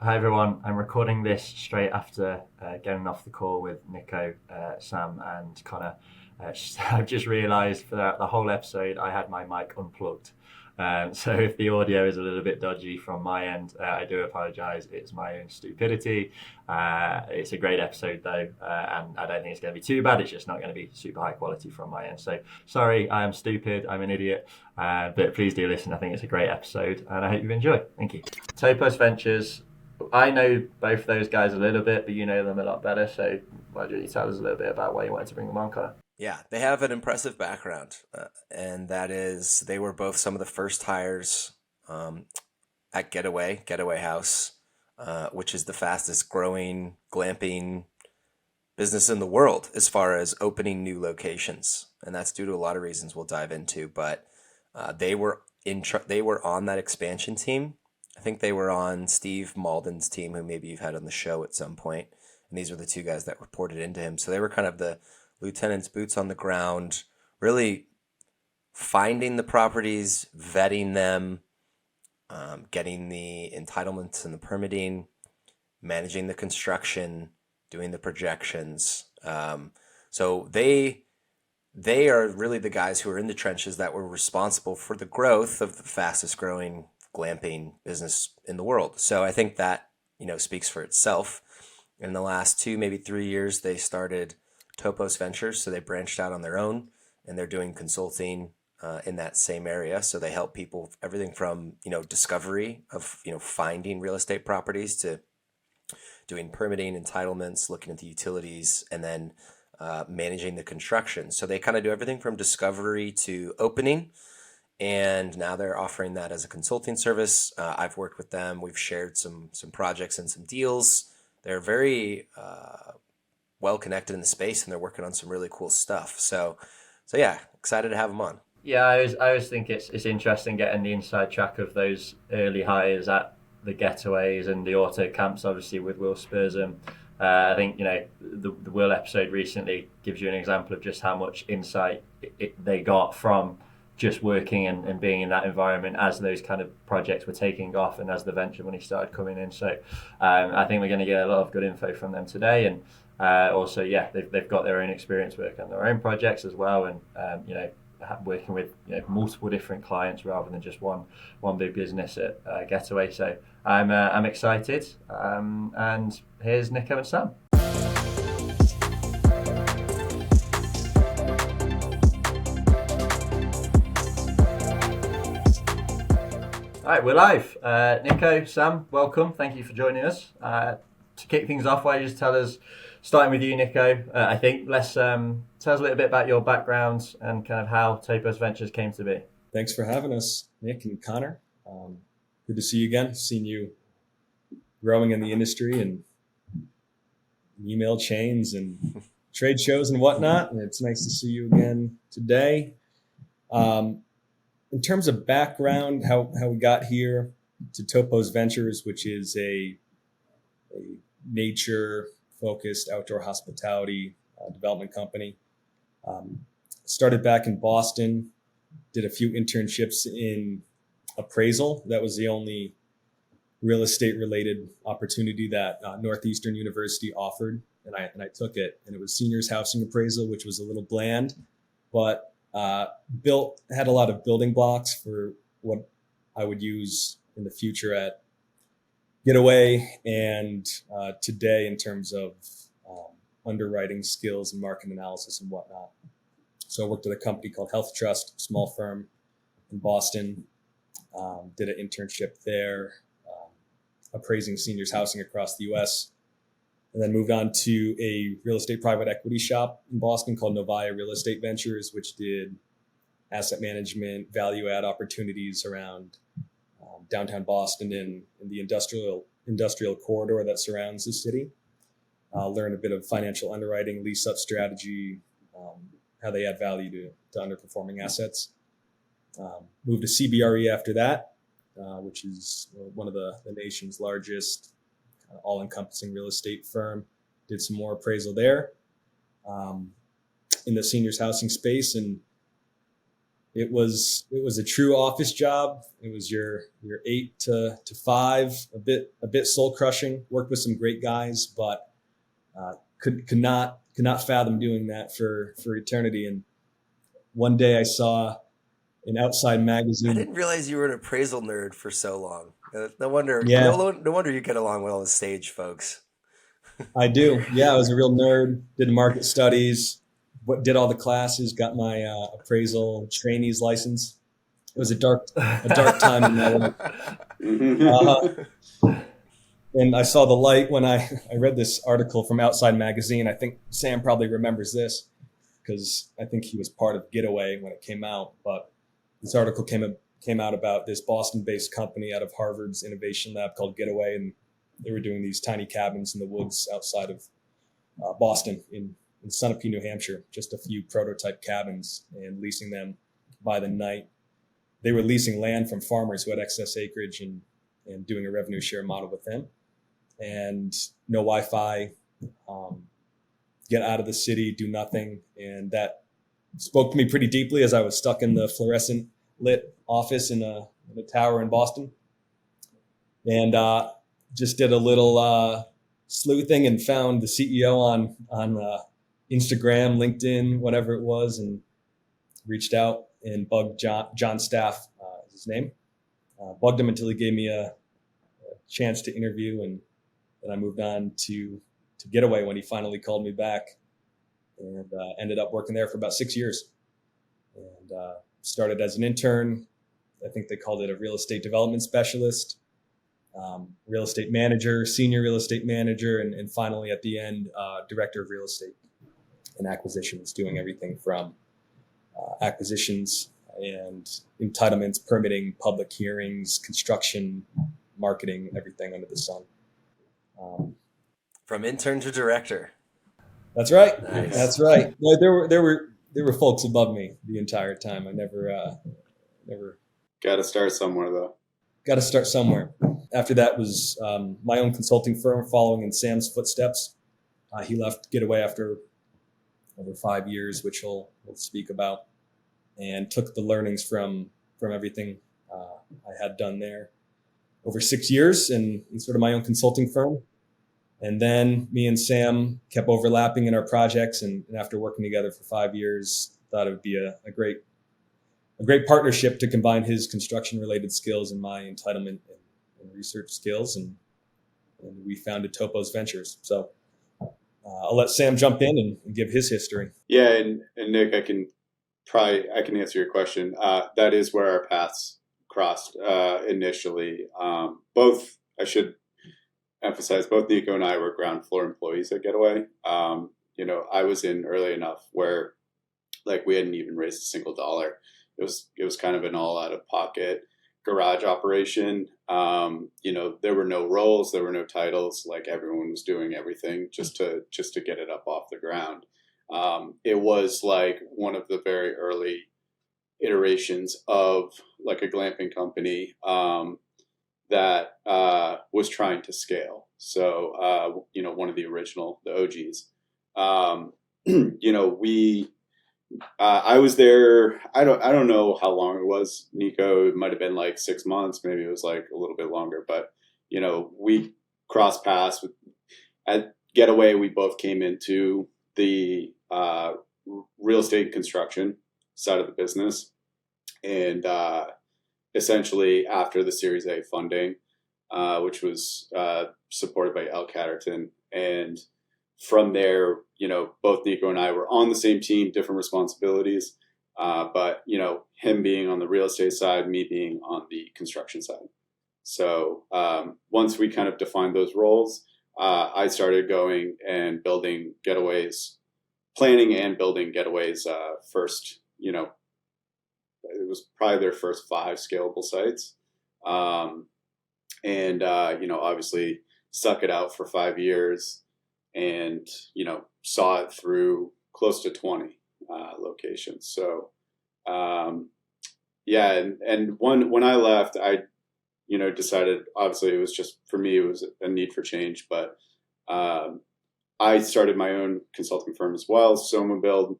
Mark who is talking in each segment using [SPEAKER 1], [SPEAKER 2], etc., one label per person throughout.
[SPEAKER 1] Hi everyone. I'm recording this straight after getting off the call with Nico, Sam, and Connor. I've just realised throughout the whole episode I had my mic unplugged. So if the audio is a little bit dodgy from my end, I do apologise. It's my own stupidity. It's a great episode though, and I don't think it's going to be too bad. It's just not going to be super high quality from my end. So sorry, I am stupid. I'm an idiot. But please do listen. I think it's a great episode, and I hope you enjoy. Thank you. Topos Ventures. I know both those guys a little bit, but you know them a lot better. So why don't you tell us a little bit about why you wanted to bring them on, Connor?
[SPEAKER 2] Yeah, they have an impressive background, and that is they were both some of the first hires at Getaway House, which is the fastest growing glamping business in the world as far as opening new locations, and that's due to a lot of reasons we'll dive into. But they were on that expansion team. I think they were on Steve Malden's team, who maybe you've had on the show at some point, and these were the two guys that reported into him. So they were kind of the lieutenant's boots on the ground, really finding the properties, vetting them, getting the entitlements and the permitting, managing the construction, doing the projections. So they are really the guys who are in the trenches that were responsible for the growth of the fastest growing glamping business in the world. So I think that, speaks for itself. In the last 2, maybe 3 years, they started Topos Ventures. So they branched out on their own and they're doing consulting in that same area. So they help people everything from, discovery of, finding real estate properties to doing permitting, entitlements, looking at the utilities, and then managing the construction. So they kind of do everything from discovery to opening. And now they're offering that as a consulting service. I've worked with them. We've shared some projects and some deals. They're very well connected in the space, and they're working on some really cool stuff. So yeah, excited to have them on.
[SPEAKER 1] Yeah, I always think it's interesting getting the inside track of those early hires at the Getaways and the AutoCamps, obviously with Will Spursum. I think the Will episode recently gives you an example of just how much insight they got from just working and being in that environment as those kind of projects were taking off and as the venture money started coming in. So I think we're going to get a lot of good info from them today. And also, yeah, they've got their own experience working on their own projects as well. And, working with multiple different clients rather than just one big business at Getaway. So I'm excited. And here's Nico and Sam. All right, we're live. Nico, Sam, welcome. Thank you for joining us. To kick things off, why don't you just tell us, starting with you, Nico, I think let's tell us a little bit about your background and kind of how Topos Ventures came to be.
[SPEAKER 3] Thanks for having us, Nick and Connor. Good to see you again. Seen you growing in the industry and email chains and trade shows and whatnot. And it's nice to see you again today. In terms of background, how we got here to Topos Ventures, which is a nature-focused outdoor hospitality development company. Started back in Boston, did a few internships in appraisal. That was the only real estate-related opportunity that Northeastern University offered, and I took it. And it was seniors housing appraisal, which was a little bland, but had a lot of building blocks for what I would use in the future at Getaway and today in terms of underwriting skills and market analysis and whatnot. So I worked at a company called Health Trust, small firm in Boston. Did an internship there, appraising seniors housing across the U.S. And then moved on to a real estate private equity shop in Boston called Novaya Real Estate Ventures, which did asset management, value add opportunities around downtown Boston and in the industrial corridor that surrounds the city. Learned a bit of financial underwriting, lease up strategy, how they add value to underperforming assets. Moved to CBRE after that, which is one of the nation's largest all-encompassing real estate firm. Did some more appraisal there in the seniors housing space, and it was a true office job. It was your 8 to 5, a bit soul crushing. Worked with some great guys, but could not fathom doing that for eternity. And one day I saw an outside
[SPEAKER 2] I
[SPEAKER 3] magazine.
[SPEAKER 2] didn't realize you were an appraisal nerd for so long. No wonder.
[SPEAKER 3] Yeah.
[SPEAKER 2] No wonder you get along well on stage, folks.
[SPEAKER 3] I do. Yeah, I was a real nerd. Did market studies. Did all the classes. Got my appraisal trainee's license. It was a dark time in my life. And I saw the light when I read this article from Outside Magazine. I think Sam probably remembers this because I think he was part of Getaway when it came out. But this article came out about this Boston-based company out of Harvard's innovation lab called Getaway, and they were doing these tiny cabins in the woods outside of Boston in Sunapee, New Hampshire, just a few prototype cabins, and leasing them by the night. They were leasing land from farmers who had excess acreage and doing a revenue share model with them. And no Wi-Fi, get out of the city, do nothing. And that spoke to me pretty deeply as I was stuck in the fluorescent lit office in a tower in Boston. And just did a little sleuthing and found the CEO on Instagram, LinkedIn, whatever it was, and reached out and bugged John Staff, is his name. Bugged him until he gave me a chance to interview, and then I moved on to Getaway when he finally called me back, and ended up working there for about 6 years. And started as an intern. I think they called it a real estate development specialist, real estate manager, senior real estate manager, and finally at the end, director of real estate and acquisitions, doing everything from acquisitions and entitlements, permitting, public hearings, construction, marketing, everything under the sun.
[SPEAKER 2] From intern to director.
[SPEAKER 3] That's right.
[SPEAKER 2] Nice.
[SPEAKER 3] That's right. No, there were folks above me the entire time. I never.
[SPEAKER 4] Got to start somewhere, though.
[SPEAKER 3] Got to start somewhere. After that was my own consulting firm, following in Sam's footsteps. He left Getaway after over 5 years, which we'll speak about, and took the learnings from everything I had done there over 6 years in sort of my own consulting firm. And then me and Sam kept overlapping in our projects, and after working together for 5 years, thought it would be a great partnership to combine his construction-related skills and my entitlement and research skills, and we founded Topos Ventures. So I'll let Sam jump in and give his history.
[SPEAKER 4] Yeah, and Nick, I can answer your question. That is where our paths crossed initially. I should emphasize, both Nico and I were ground floor employees at Getaway. I was in early enough where, like, we hadn't even raised a single dollar. It was kind of an all out of pocket garage operation. There were no roles, there were no titles. Like, everyone was doing everything just to get it up off the ground. It was like one of the very early iterations of like a glamping company that was trying to scale. So, one of the original, the OGs. I was there. I don't know how long it was, Nico. It might have been like 6 months. Maybe it was like a little bit longer. But we crossed paths at Getaway. We both came into the real estate construction side of the business, and essentially after the Series A funding, which was supported by L. Catterton, and from there, both Nico and I were on the same team, different responsibilities, but him being on the real estate side, me being on the construction side. So once we kind of defined those roles, I started going and building Getaways, planning and building Getaways first. It was probably their first 5 scalable sites, and obviously stuck it out for 5 years. And, saw it through close to 20 locations. So, and when I left, I, decided, obviously it was just, for me, it was a need for change, but I started my own consulting firm as well, Soma Build.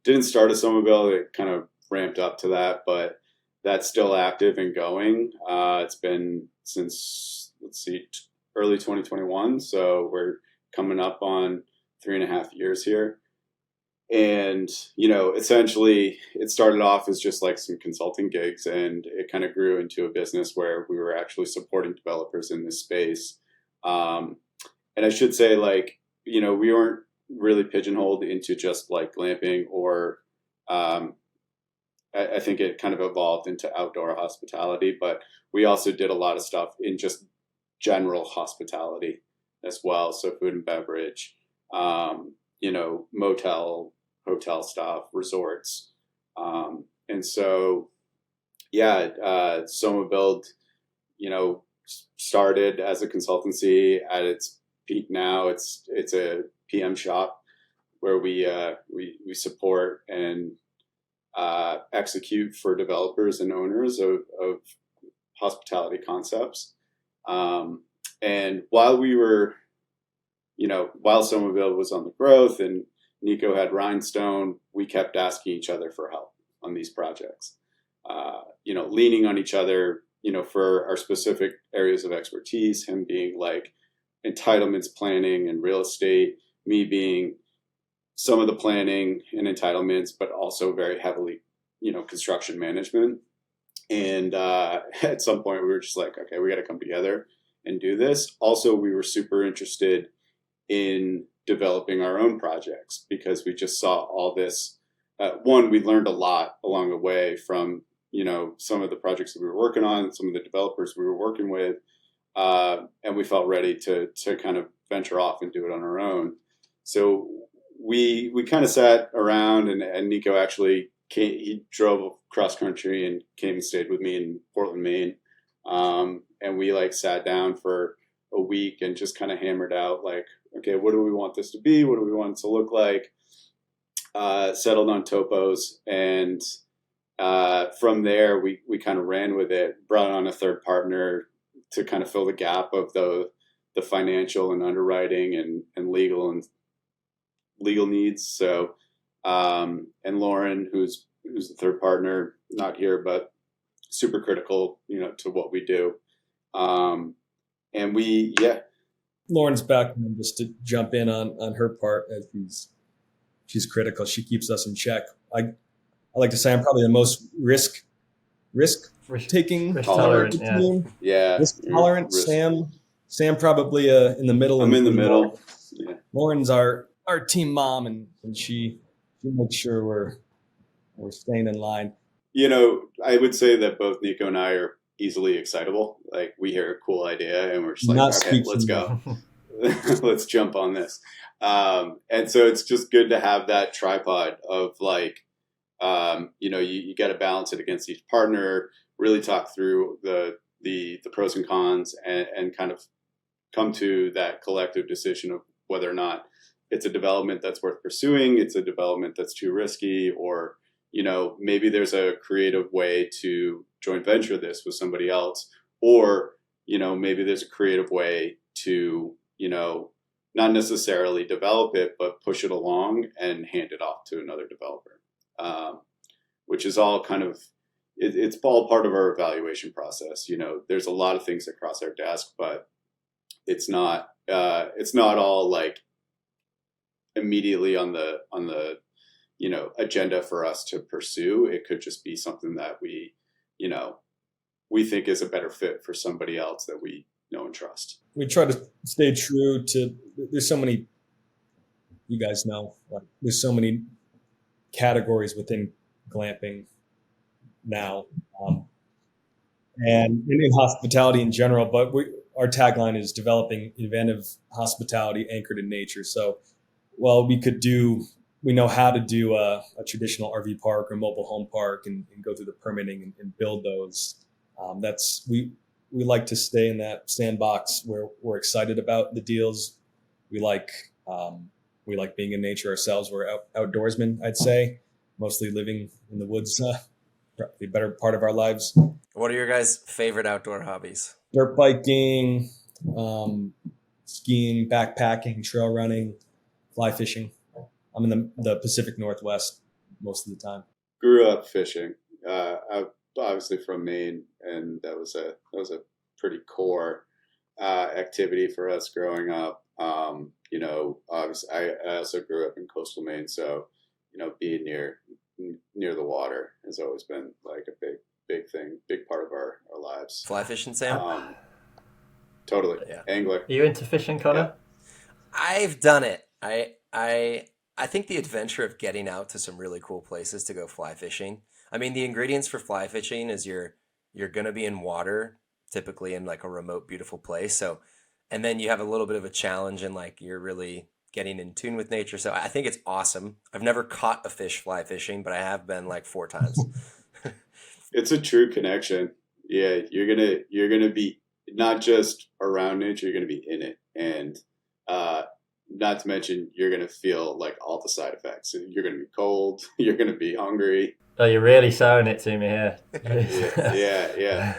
[SPEAKER 4] didn't start a snowmobile. It kind of ramped up to that, but that's still active and going. It's been since, early 2021. So we're coming up on 3.5 years here. And, essentially it started off as just like some consulting gigs, and it kind of grew into a business where we were actually supporting developers in this space. And I should say, like, we weren't really pigeonholed into just like glamping or, I think it kind of evolved into outdoor hospitality, but we also did a lot of stuff in just general hospitality as well. So food and beverage, motel, hotel stuff, resorts. And so, Soma Build, started as a consultancy. At its peak now, it's a PM shop where we support and execute for developers and owners of hospitality concepts. And while we were, while Soma Build was on the growth and Nico had Rhinestone, we kept asking each other for help on these projects, leaning on each other, for our specific areas of expertise, him being like entitlements planning and real estate, me being some of the planning and entitlements, but also very heavily, construction management. And at some point we were just like, okay, we got to come together and do this. Also, we were super interested in developing our own projects because we just saw all this. One, we learned a lot along the way from, some of the projects that we were working on, some of the developers we were working with, and we felt ready to kind of venture off and do it on our own. So we kind of sat around, and Nico actually he drove cross country and came and stayed with me in Portland, Maine. And we like sat down for a week and just kind of hammered out like, okay, what do we want this to be? What do we want it to look like? Settled on Topos, and from there we kind of ran with it, brought on a third partner to kind of fill the gap of the financial and underwriting and legal needs. So, and Lauren, who's the third partner, not here, but super critical, to what we do. And
[SPEAKER 3] Lauren's back, and just to jump in on her part, as she's critical. She keeps us in check. I like to say I'm probably the most risk taking
[SPEAKER 1] tolerant,
[SPEAKER 3] team.
[SPEAKER 4] Yeah.
[SPEAKER 3] Risk tolerant. Sam probably in the middle.
[SPEAKER 4] I'm in the middle. Yeah.
[SPEAKER 3] Lauren's our team mom, and she makes sure we're staying in line.
[SPEAKER 4] I would say that both Nico and I are easily excitable. Like, we hear a cool idea and we're just like, okay, let's go. Let's jump on this. And so it's just good to have that tripod of like, you got to balance it against each partner, really talk through the pros and cons, and kind of come to that collective decision of whether or not it's a development that's worth pursuing, it's a development that's too risky, or, maybe there's a creative way to joint venture this with somebody else, or, maybe there's a creative way to, not necessarily develop it, but push it along and hand it off to another developer, which is all kind of, it's all part of our evaluation process. There's a lot of things that cross our desk, but it's not all like immediately on the agenda for us to pursue. It could just be something that we think is a better fit for somebody else that we know and trust.
[SPEAKER 3] We try to stay true to, there's so many, you guys know, like, there's so many categories within glamping now, and in hospitality in general, but our tagline is developing inventive hospitality anchored in nature. So while we know how to do a traditional RV park or mobile home park and go through the permitting and build those, we like to stay in that sandbox where we're excited about the deals. We like being in nature ourselves. We're outdoorsmen, I'd say, mostly living in the woods, the better part of our lives.
[SPEAKER 2] What are your guys' favorite outdoor hobbies?
[SPEAKER 3] Dirt biking, skiing, backpacking, trail running, fly fishing. I'm in the Pacific Northwest. most of the time.
[SPEAKER 4] Grew up fishing. I'm obviously from Maine, and that was a pretty core activity for us growing up. Obviously, I also grew up in coastal Maine, so being near the water has always been like a big thing, big part of our lives.
[SPEAKER 2] Fly fishing, Sam?
[SPEAKER 4] Totally.
[SPEAKER 2] Yeah.
[SPEAKER 4] Angler.
[SPEAKER 1] Are you into fishing, Connor?
[SPEAKER 2] Yeah. I've done it. I think the adventure of getting out to some really cool places to go fly fishing. I mean, the ingredients for fly fishing is you're going to be in water, typically in like a remote, beautiful place. So, and then you have a little bit of a challenge and like you're really getting in tune with nature. So I think it's awesome. I've never caught a fish fly fishing, but I have been like 4 times.
[SPEAKER 4] It's a true connection. Yeah, you're gonna be not just around nature, you're gonna be in it, and not to mention you're gonna feel like all the side effects. You're gonna be cold. You're gonna be hungry.
[SPEAKER 1] Oh, you're really selling it to me here.
[SPEAKER 4] Yeah.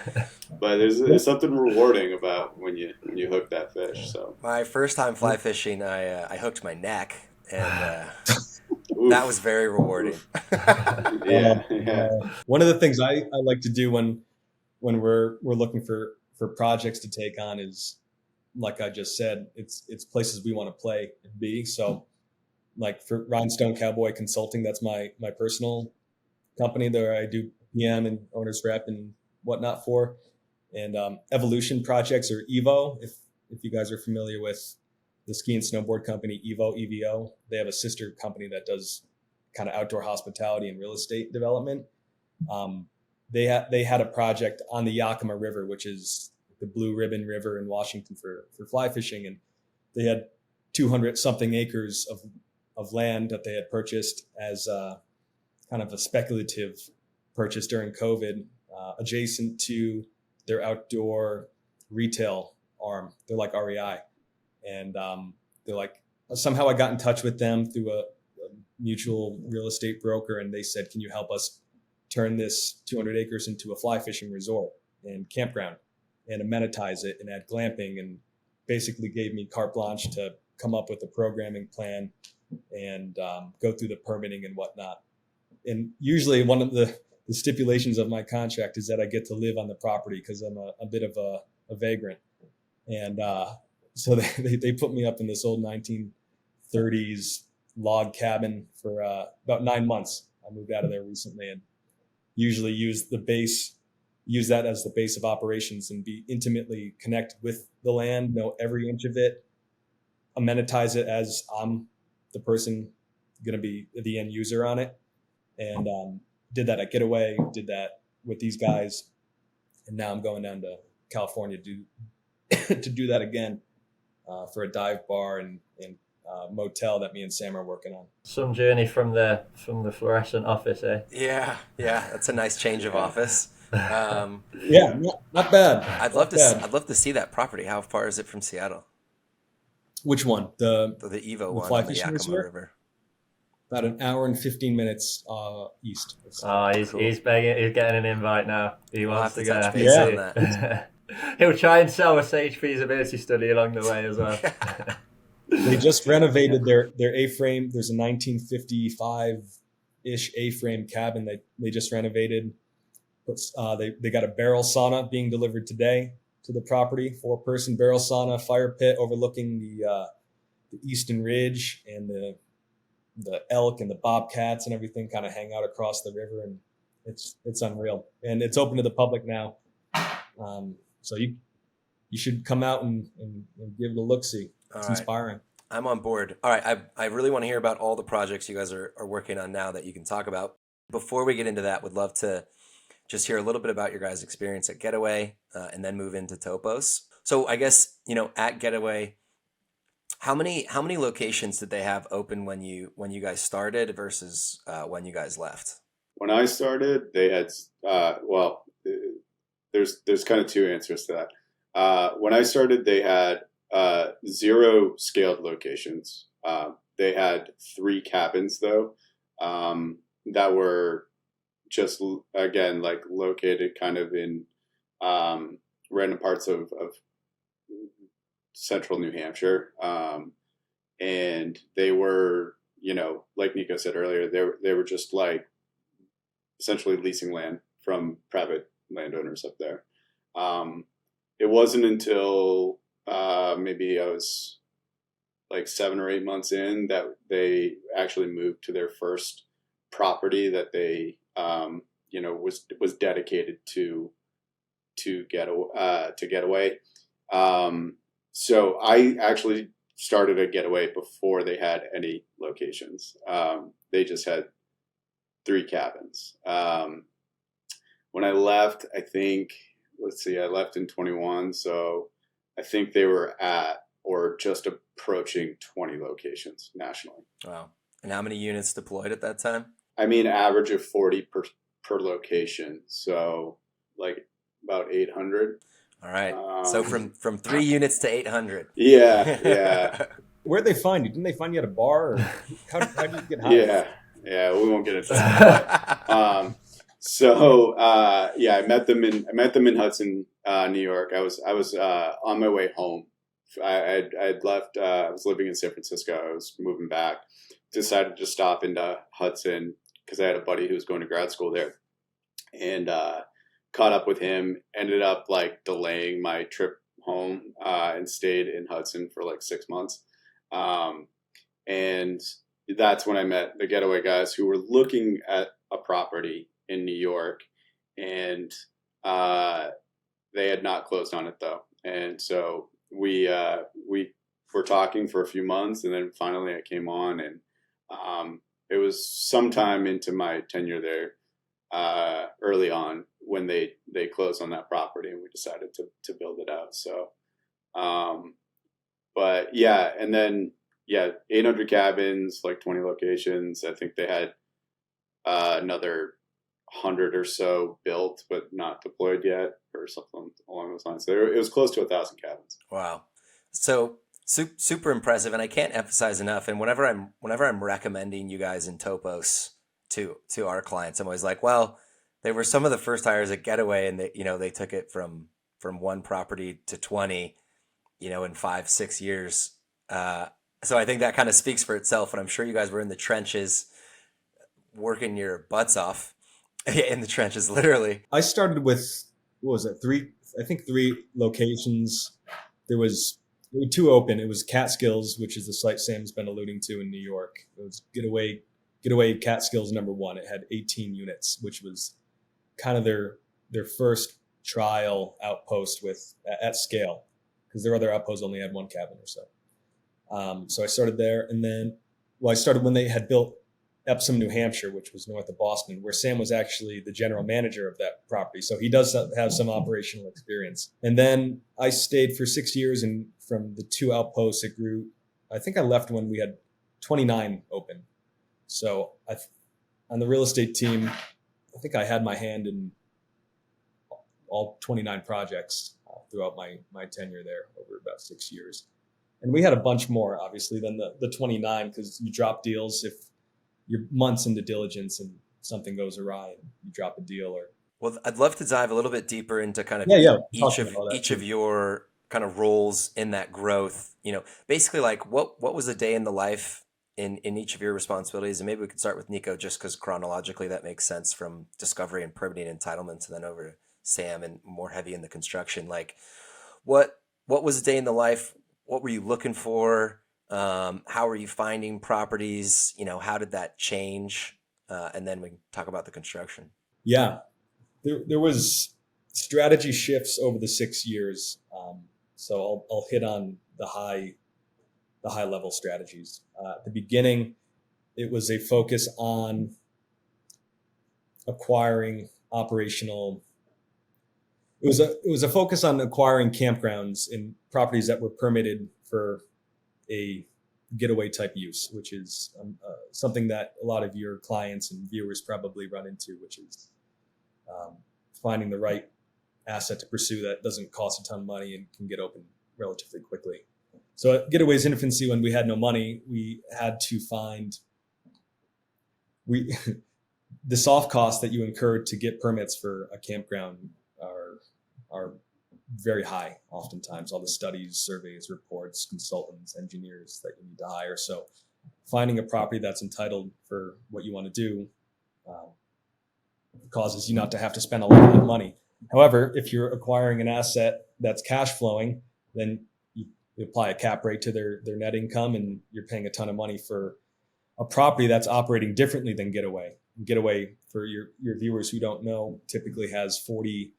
[SPEAKER 4] But there's something rewarding about when you hook that fish. So
[SPEAKER 2] my first time fly fishing, I hooked my neck, and that was very rewarding.
[SPEAKER 4] Yeah.
[SPEAKER 3] One of the things I like to do when we're looking for projects to take on is, like I just said, it's places we want to play and be. So like for Rhinestone Cowboy Consulting, that's my personal company there. I do PM and owner's rep and whatnot for. And Evolution Projects, or Evo, if you guys are familiar with the ski and snowboard company EVO, they have a sister company that does kind of outdoor hospitality and real estate development. They had a project on the Yakima River, which is the Blue Ribbon River in Washington for fly fishing, and they had 200 something acres of land that they had purchased as kind of a speculative purchase during COVID, adjacent to their outdoor retail arm. They're like REI, and they're like, somehow I got in touch with them through a mutual real estate broker, and they said, can you help us turn this 200 acres into a fly fishing resort and campground and amenitize it and add glamping, and basically gave me carte blanche to come up with a programming plan and go through the permitting and whatnot. And usually one of the stipulations of my contract is that I get to live on the property because I'm a bit of a vagrant. And so they put me up in this old 1930s log cabin for about 9 months. I moved out of there recently, and usually use that as the base of operations and be intimately connected with the land, know every inch of it, amenitize it as I'm the person going to be the end user on it. And did that at Getaway, did that with these guys. And now I'm going down to California to do that again for a dive bar and motel that me and Sam are working on.
[SPEAKER 1] Some journey from the fluorescent office, eh?
[SPEAKER 2] Yeah, that's a nice change of office.
[SPEAKER 3] Yeah, not bad.
[SPEAKER 2] I'd love to see that property. How far is it from Seattle?
[SPEAKER 3] Which one? The
[SPEAKER 2] Evo one on the Yakima River.
[SPEAKER 3] About an hour and 15 minutes east.
[SPEAKER 1] Oh, he's begging. He's getting an invite now. He wants to go.
[SPEAKER 2] Touch base on that.
[SPEAKER 1] He'll try and sell a sage feasibility study along the way as well.
[SPEAKER 3] They just renovated their A-frame. There's a 1955-ish A-frame cabin that they just renovated. They got a barrel sauna being delivered today to the property. 4-person barrel sauna, fire pit overlooking the Easton Ridge, and the elk and the bobcats and everything kind of hang out across the river, and it's unreal. And it's open to the public now, so you should come out and give it a look-see. It's inspiring.
[SPEAKER 2] I'm on board. All right, I really want to hear about all the projects you guys are working on now that you can talk about. Before we get into that, would love to just hear a little bit about your guys' experience at Getaway, and then move into Topos. So I guess, at Getaway, how many locations did they have open when you guys started versus when you guys left?
[SPEAKER 4] When I started, they had there's kind of 2 answers to that. When I started, they had 0 scaled locations. They had 3 cabins though, that were just, again, like located kind of in random parts of central New Hampshire. And they were like Nico said earlier, they were just like essentially leasing land from private landowners up there. It wasn't until maybe I was like 7 or 8 months in that they actually moved to their first property that they was dedicated to Getaway. So I actually started at Getaway before they had any locations. They just had 3 cabins. When I left, I left in 21. So I think they were at or just approaching 20 locations nationally.
[SPEAKER 2] Wow. And how many units deployed at that time?
[SPEAKER 4] I mean, average of 40 per location. So like about 800.
[SPEAKER 2] All right. So from 3 units to 800.
[SPEAKER 4] Yeah.
[SPEAKER 3] Where'd they find you? Didn't they find you at a bar? Or how did you get hired?
[SPEAKER 4] Yeah. We won't get into that. I met them in Hudson, New York. I was on my way home. I'd left. I was living in San Francisco. I was moving back. Decided to stop into Hudson because I had a buddy who was going to grad school there, and caught up with him. Ended up like delaying my trip home and stayed in Hudson for like 6 months. And that's when I met the Getaway guys who were looking at a property in New York, and they had not closed on it though. And so we were talking for a few months, and then finally I came on, and it was sometime into my tenure there, early on, when they closed on that property, and we decided to build it out. So, but yeah, and then 800 cabins, like 20 locations. I think they had another 100 or so built but not deployed yet, or something along those lines. So it was close to 1,000 cabins.
[SPEAKER 2] Wow. So super impressive, and I can't emphasize enough. And whenever I'm recommending you guys in Topos to our clients, I'm always like, well, they were some of the first hires at Getaway, and they took it from 1 property to 20, in 5-6 years. So I think that kind of speaks for itself. And I'm sure you guys were in the trenches, working your butts off, in the trenches, literally.
[SPEAKER 3] I started with, what was it? 3 locations. There were 2 open. It was Catskills, which is the site Sam's been alluding to in New York. It was Getaway Catskills number 1. It had 18 units, which was kind of their first trial outpost at scale, because their other outposts only had 1 cabin or so. So I started there, and then, I started when they had built Epsom, New Hampshire, which was north of Boston, where Sam was actually the general manager of that property. So he does have some operational experience. And then I stayed for 6 years, and from the 2 outposts, it grew. I think I left when we had 29 open. So on the real estate team, I think I had my hand in all 29 projects throughout my tenure there over about 6 years. And we had a bunch more, obviously, than the 29, because you drop deals if you're months into diligence and something goes awry and you drop a deal.
[SPEAKER 2] Well, I'd love to dive a little bit deeper into kind of each of your kind of roles in that growth. Basically, like what was a day in the life in each of your responsibilities? And maybe we could start with Nico, just because chronologically that makes sense, from discovery and permitting entitlements, and then over to Sam and more heavy in the construction. Like what was a day in the life? What were you looking for? How were you finding properties? How did that change? And then we can talk about the construction.
[SPEAKER 3] Yeah, there was strategy shifts over the 6 years. So I'll hit on the high level strategies. At the beginning, it was a focus on acquiring operational. It was a focus on acquiring campgrounds in properties that were permitted for a getaway type use, which is something that a lot of your clients and viewers probably run into, which is finding the right asset to pursue that doesn't cost a ton of money and can get open relatively quickly. So at Getaway's infancy, when we had no money, we had to find the soft costs that you incurred to get permits for a campground are very high. Oftentimes, all the studies, surveys, reports, consultants, engineers that you need to hire. So finding a property that's entitled for what you want to do causes you not to have to spend a lot of money. However, if you're acquiring an asset that's cash flowing, then you apply a cap rate to their net income, and you're paying a ton of money for a property that's operating differently than Getaway. Getaway, for your viewers who don't know, typically has 30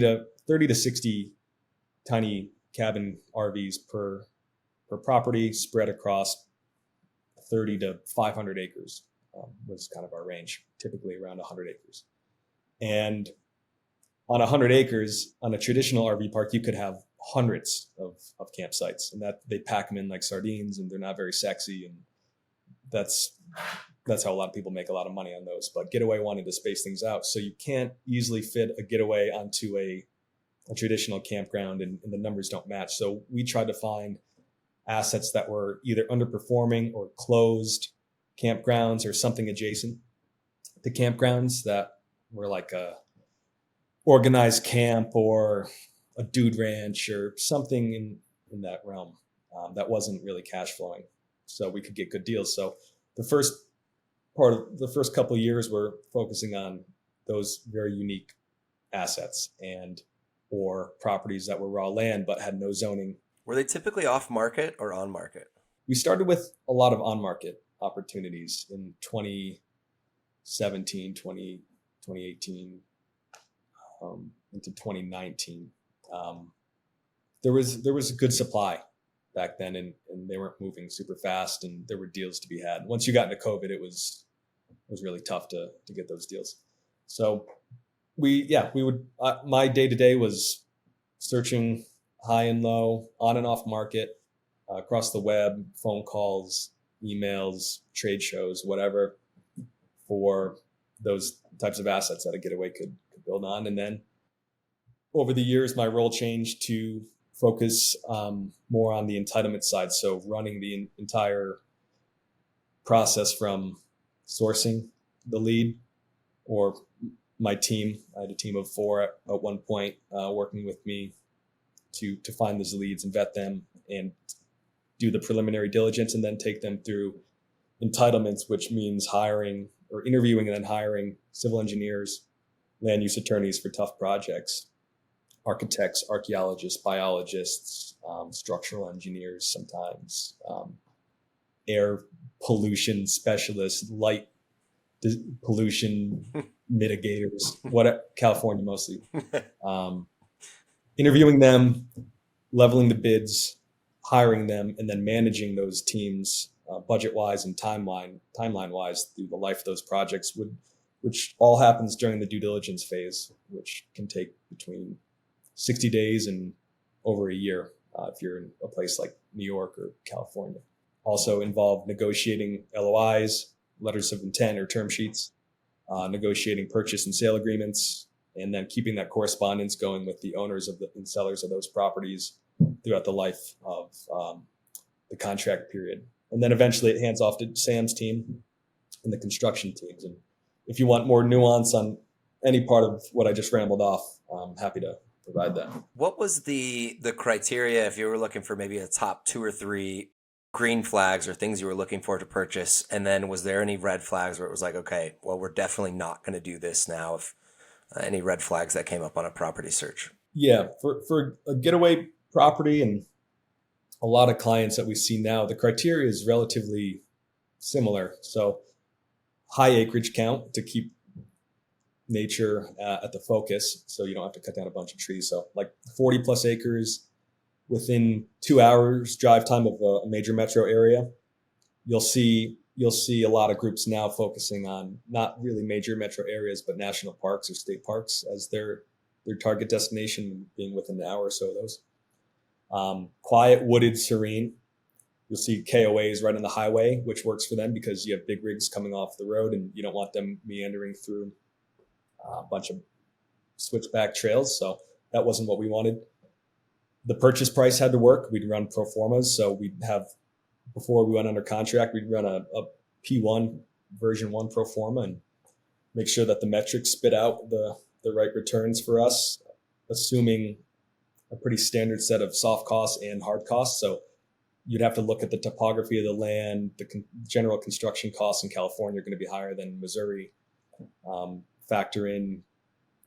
[SPEAKER 3] to 60 tiny cabin RVs per property, spread across 30 to 500 acres, was kind of our range, typically around 100 acres. And on 100 acres, on a traditional RV park, you could have hundreds of campsites, and that they pack them in like sardines, and they're not very sexy. And that's how a lot of people make a lot of money on those. But Getaway wanted to space things out. So you can't easily fit a Getaway onto a traditional campground, and the numbers don't match. So we tried to find assets that were either underperforming or closed campgrounds or something adjacent to campgrounds that were like a organized camp or a dude ranch or something in that realm that wasn't really cash flowing, so we could get good deals. So the first couple of years we're focusing on those very unique assets or properties that were raw land but had no zoning.
[SPEAKER 2] Were they typically off market or on market?
[SPEAKER 3] We started with a lot of on market opportunities in 2017, 2018, into 2019. There was a good supply back then, and they weren't moving super fast, and there were deals to be had. Once you got into COVID, it was really tough to get those deals. So we would my day-to-day was searching high and low, on and off market, across the web, phone calls, emails, trade shows, whatever, for those types of assets that a Getaway could build on. And then over the years, my role changed to focus more on the entitlement side. So running the entire process from sourcing the lead, or my team. I had a team of 4 at one point working with me to find those leads and vet them and do the preliminary diligence, and then take them through entitlements, which means hiring or interviewing and then hiring civil engineers, land use attorneys for tough projects, architects, archaeologists, biologists, structural engineers sometimes, air pollution specialists, light pollution mitigators, California mostly. Interviewing them, leveling the bids, hiring them, and then managing those teams budget-wise and timeline-wise through the life of those projects, which all happens during the due diligence phase, which can take between 60 days and over a year if you're in a place like New York or California. Also involved negotiating LOIs, letters of intent or term sheets, negotiating purchase and sale agreements, and then keeping that correspondence going with the owners and sellers of those properties throughout the life of the contract period. And then eventually it hands off to Sam's team and the construction teams. And if you want more nuance on any part of what I just rambled off, I'm happy to provide that.
[SPEAKER 2] What was the criteria if you were looking for maybe a top 2 or 3 green flags or things you were looking for to purchase? And then was there any red flags where it was like, okay, well, we're definitely not going to do this now? If any red flags that came up on a property search? Yeah,
[SPEAKER 3] for a Getaway property and a lot of clients that we see now, the criteria is relatively similar. So high acreage count to keep nature at the focus, so you don't have to cut down a bunch of trees. So like 40 plus acres within 2 hours drive time of a major metro area. You'll see a lot of groups now focusing on not really major metro areas, but national parks or state parks as their target destination, being within an hour or so of those. Quiet, wooded, serene. You'll see KOAs right on the highway, which works for them because you have big rigs coming off the road and you don't want them meandering through a bunch of switchback trails. So that wasn't what we wanted. The purchase price had to work. We'd run pro formas. So we'd have, before we went under contract, we'd run a P1 version 1 pro forma and make sure that the metrics spit out the right returns for us, assuming a pretty standard set of soft costs and hard costs. So you'd have to look at the topography of the land. The general construction costs in California are going to be higher than Missouri. Factor in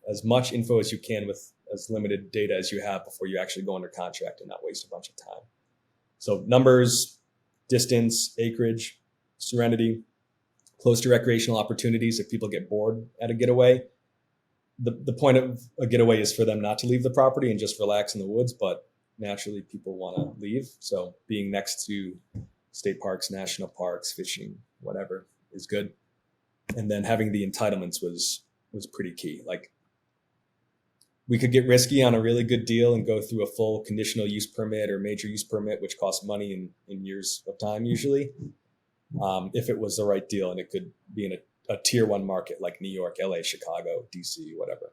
[SPEAKER 3] as much info as you can with as limited data as you have before you actually go under contract and not waste a bunch of time. So numbers, distance, acreage, serenity, close to recreational opportunities if people get bored at a getaway. The point of a getaway is for them not to leave the property and just relax in the woods, but naturally people want to leave. So being next to state parks, national parks, fishing, whatever is good. And then having the entitlements was pretty key. Like, we could get risky on a really good deal and go through a full conditional use permit or major use permit, which costs money in years of time usually, if it was the right deal and it could be in a tier one market like New York, LA, Chicago, DC, whatever.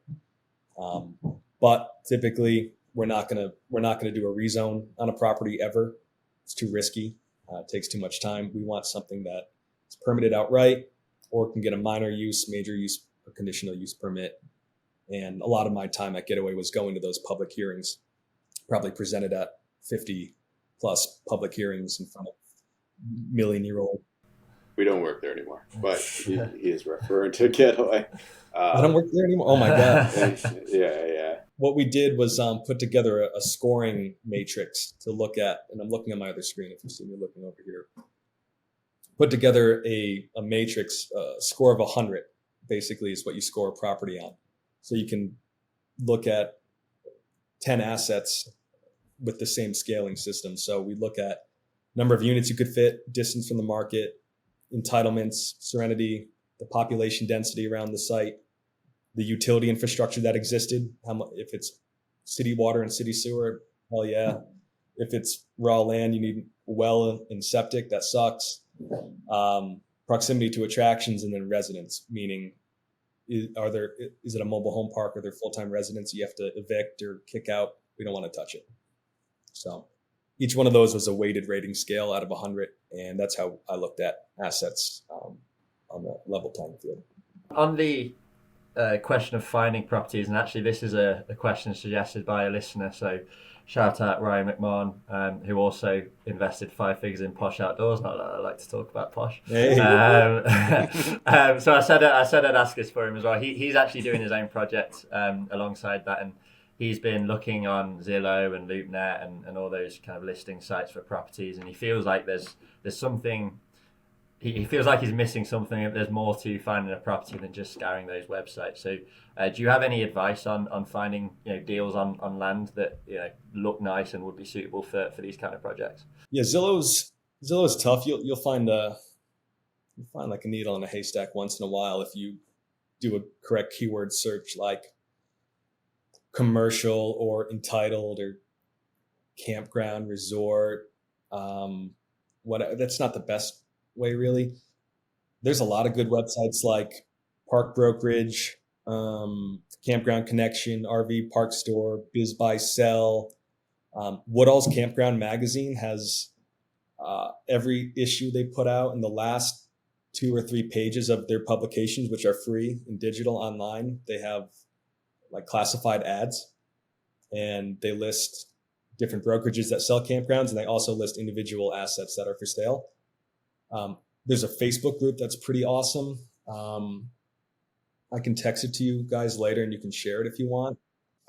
[SPEAKER 3] But typically we're not gonna do a rezone on a property ever. It's too risky. It takes too much time. We want something that is permitted outright or can get a minor use, major use, or conditional use permit. And a lot of my time at Getaway was going to those public hearings, probably presented at 50 plus public hearings in front of million-year-old.
[SPEAKER 4] We don't work there anymore, but he is referring to Getaway.
[SPEAKER 3] I don't work there anymore. Oh my God.
[SPEAKER 4] Yeah.
[SPEAKER 3] What we did was put together a scoring matrix to look at, and I'm looking at my other screen if you see me looking over here. Put together a matrix, score of 100, basically is what you score a property on. So you can look at 10 assets with the same scaling system. So we look at number of units you could fit, distance from the market, entitlements, serenity, the population density around the site, the utility infrastructure that existed. If it's city water and city sewer, hell yeah. If it's raw land, you need well and septic, that sucks. Proximity to attractions, and then residents, meaning is it a mobile home park? Are there full-time residents you have to evict or kick out? We don't want to touch it. So each one of those was a weighted rating scale out of 100, and that's how I looked at assets on the level playing field.
[SPEAKER 1] On the question of finding properties, and actually this is a question suggested by a listener, so shout out Ryan McMahon, who also invested 5 figures in Posh Outdoors. Not that I like to talk about Posh.
[SPEAKER 3] Hey.
[SPEAKER 1] So I said I'd ask this for him as well. He's actually doing his own project alongside that, and he's been looking on Zillow and LoopNet and all those kind of listing sites for properties, and he feels like there's something. He feels like he's missing something. There's more to finding a property than just scouring those websites. So, do you have any advice on finding deals on land that look nice and would be suitable for these kind of projects?
[SPEAKER 3] Yeah, Zillow's tough. You'll find like a needle in a haystack once in a while if you do a correct keyword search, like commercial or entitled or campground resort. That's not the best way, really. There's a lot of good websites like Park Brokerage, Campground Connection, RV Park Store, Biz Buy Sell. Woodall's Campground Magazine has every issue they put out in the last 2 or 3 pages of their publications, which are free and digital online. They have like classified ads, and they list different brokerages that sell campgrounds, and they also list individual assets that are for sale. There's a Facebook group that's pretty awesome. I can text it to you guys later and you can share it if you want.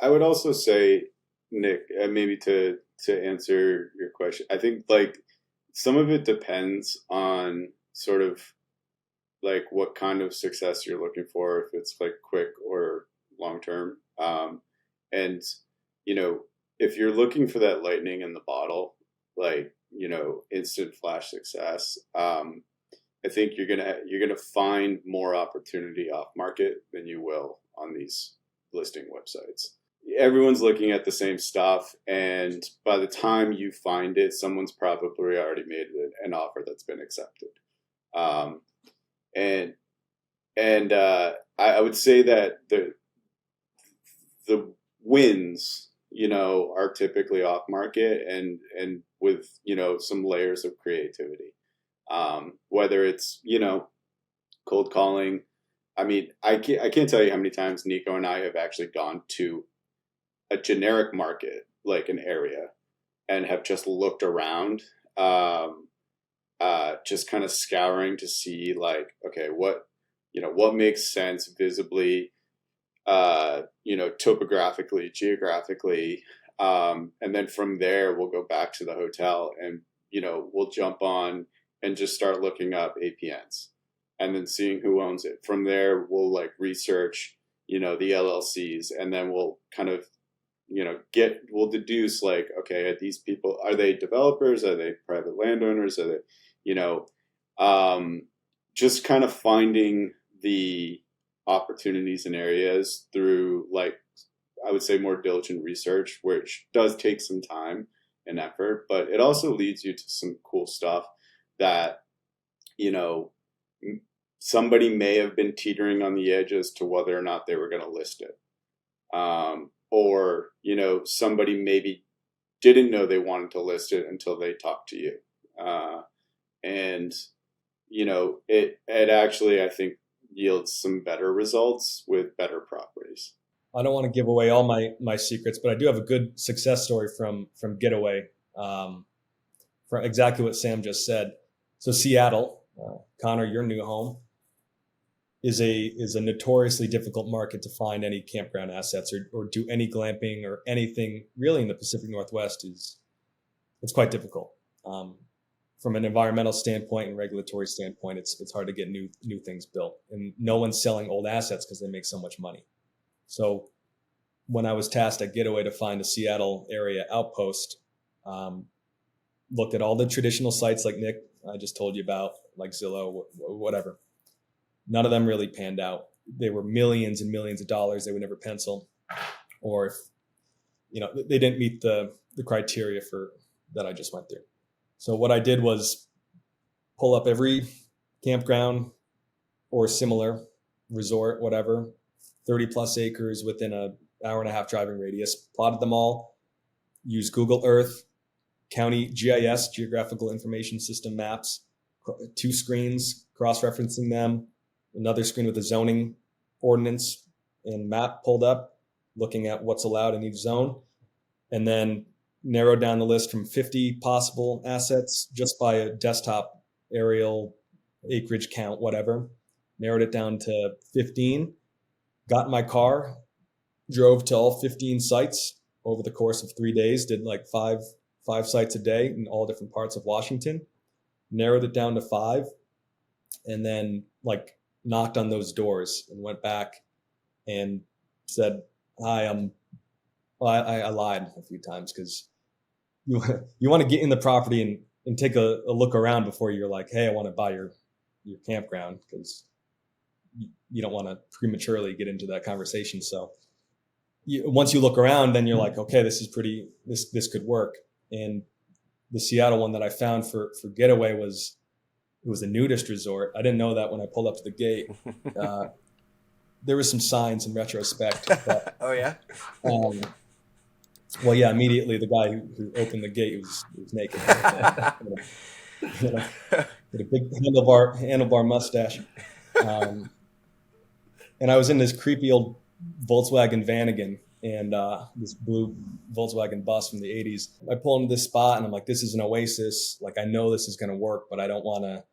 [SPEAKER 4] I would also say, Nick, maybe to answer your question, I think like some of it depends on sort of like what kind of success you're looking for, if it's like quick or long term. And, if you're looking for that lightning in the bottle, like, instant flash success, I think you're gonna find more opportunity off market than you will on these listing websites. Everyone's looking at the same stuff, and by the time you find it, someone's probably already made an offer that's been accepted. I would say that the wins, are typically off market and with, some layers of creativity. Whether it's, cold calling. I mean, I can't tell you how many times Nico and I have actually gone to a generic market, like an area, and have just looked around just kind of scouring to see like, okay, what makes sense visibly, topographically, geographically. And then from there, we'll go back to the hotel and, we'll jump on and just start looking up APNs and then seeing who owns it. From there, we'll like research, the LLCs, and then we'll kind of, we'll deduce like, okay, are these people, are they developers? Are they private landowners? Are they, just kind of finding the opportunities and areas through like, I would say more diligent research, which does take some time and effort, but it also leads you to some cool stuff that, somebody may have been teetering on the edge as to whether or not they were going to list it. Or, somebody maybe didn't know they wanted to list it until they talked to you. And, it actually, I think, yields some better results with better properties.
[SPEAKER 3] I don't want to give away all my secrets, but I do have a good success story from Getaway, for exactly what Sam just said. So Seattle, Connor, your new home, is a notoriously difficult market to find any campground assets or do any glamping or anything really in the Pacific Northwest. It's quite difficult. From an environmental standpoint and regulatory standpoint, it's hard to get new things built, and no one's selling old assets because they make so much money. So when I was tasked at Getaway to find a Seattle area outpost, looked at all the traditional sites like Nick, I just told you about, like Zillow, whatever. None of them really panned out. They were millions and millions of dollars. They would never pencil, or if, they didn't meet the criteria for that I just went through. So what I did was pull up every campground or similar resort, whatever, 30 plus acres within an hour and a half driving radius, plotted them all, used Google Earth, county GIS, Geographical Information System maps, 2 screens, cross-referencing them, another screen with a zoning ordinance and map pulled up, looking at what's allowed in each zone, and then narrowed down the list from 50 possible assets just by a desktop aerial acreage count, whatever, narrowed it down to 15, got in my car, drove to all 15 sites over the course of 3 days, did like five sites a day in all different parts of Washington, narrowed it down to 5, and then like knocked on those doors and went back and said, hi, I lied a few times because you want to get in the property and take a look around before you're like, hey, I want to buy your campground, because you don't want to prematurely get into that conversation. So once you look around, then you're like, okay, this could work. And the Seattle one that I found for Getaway was a nudist resort. I didn't know that when I pulled up to the gate. There were some signs in retrospect. But,
[SPEAKER 2] oh yeah.
[SPEAKER 3] Well, yeah. Immediately, the guy who opened the gate was naked. With a big handlebar mustache. And I was in this creepy old Volkswagen van again, and this blue Volkswagen bus from the 80s. I pull into this spot, and I'm like, this is an oasis. Like, I know this is going to work, but I don't want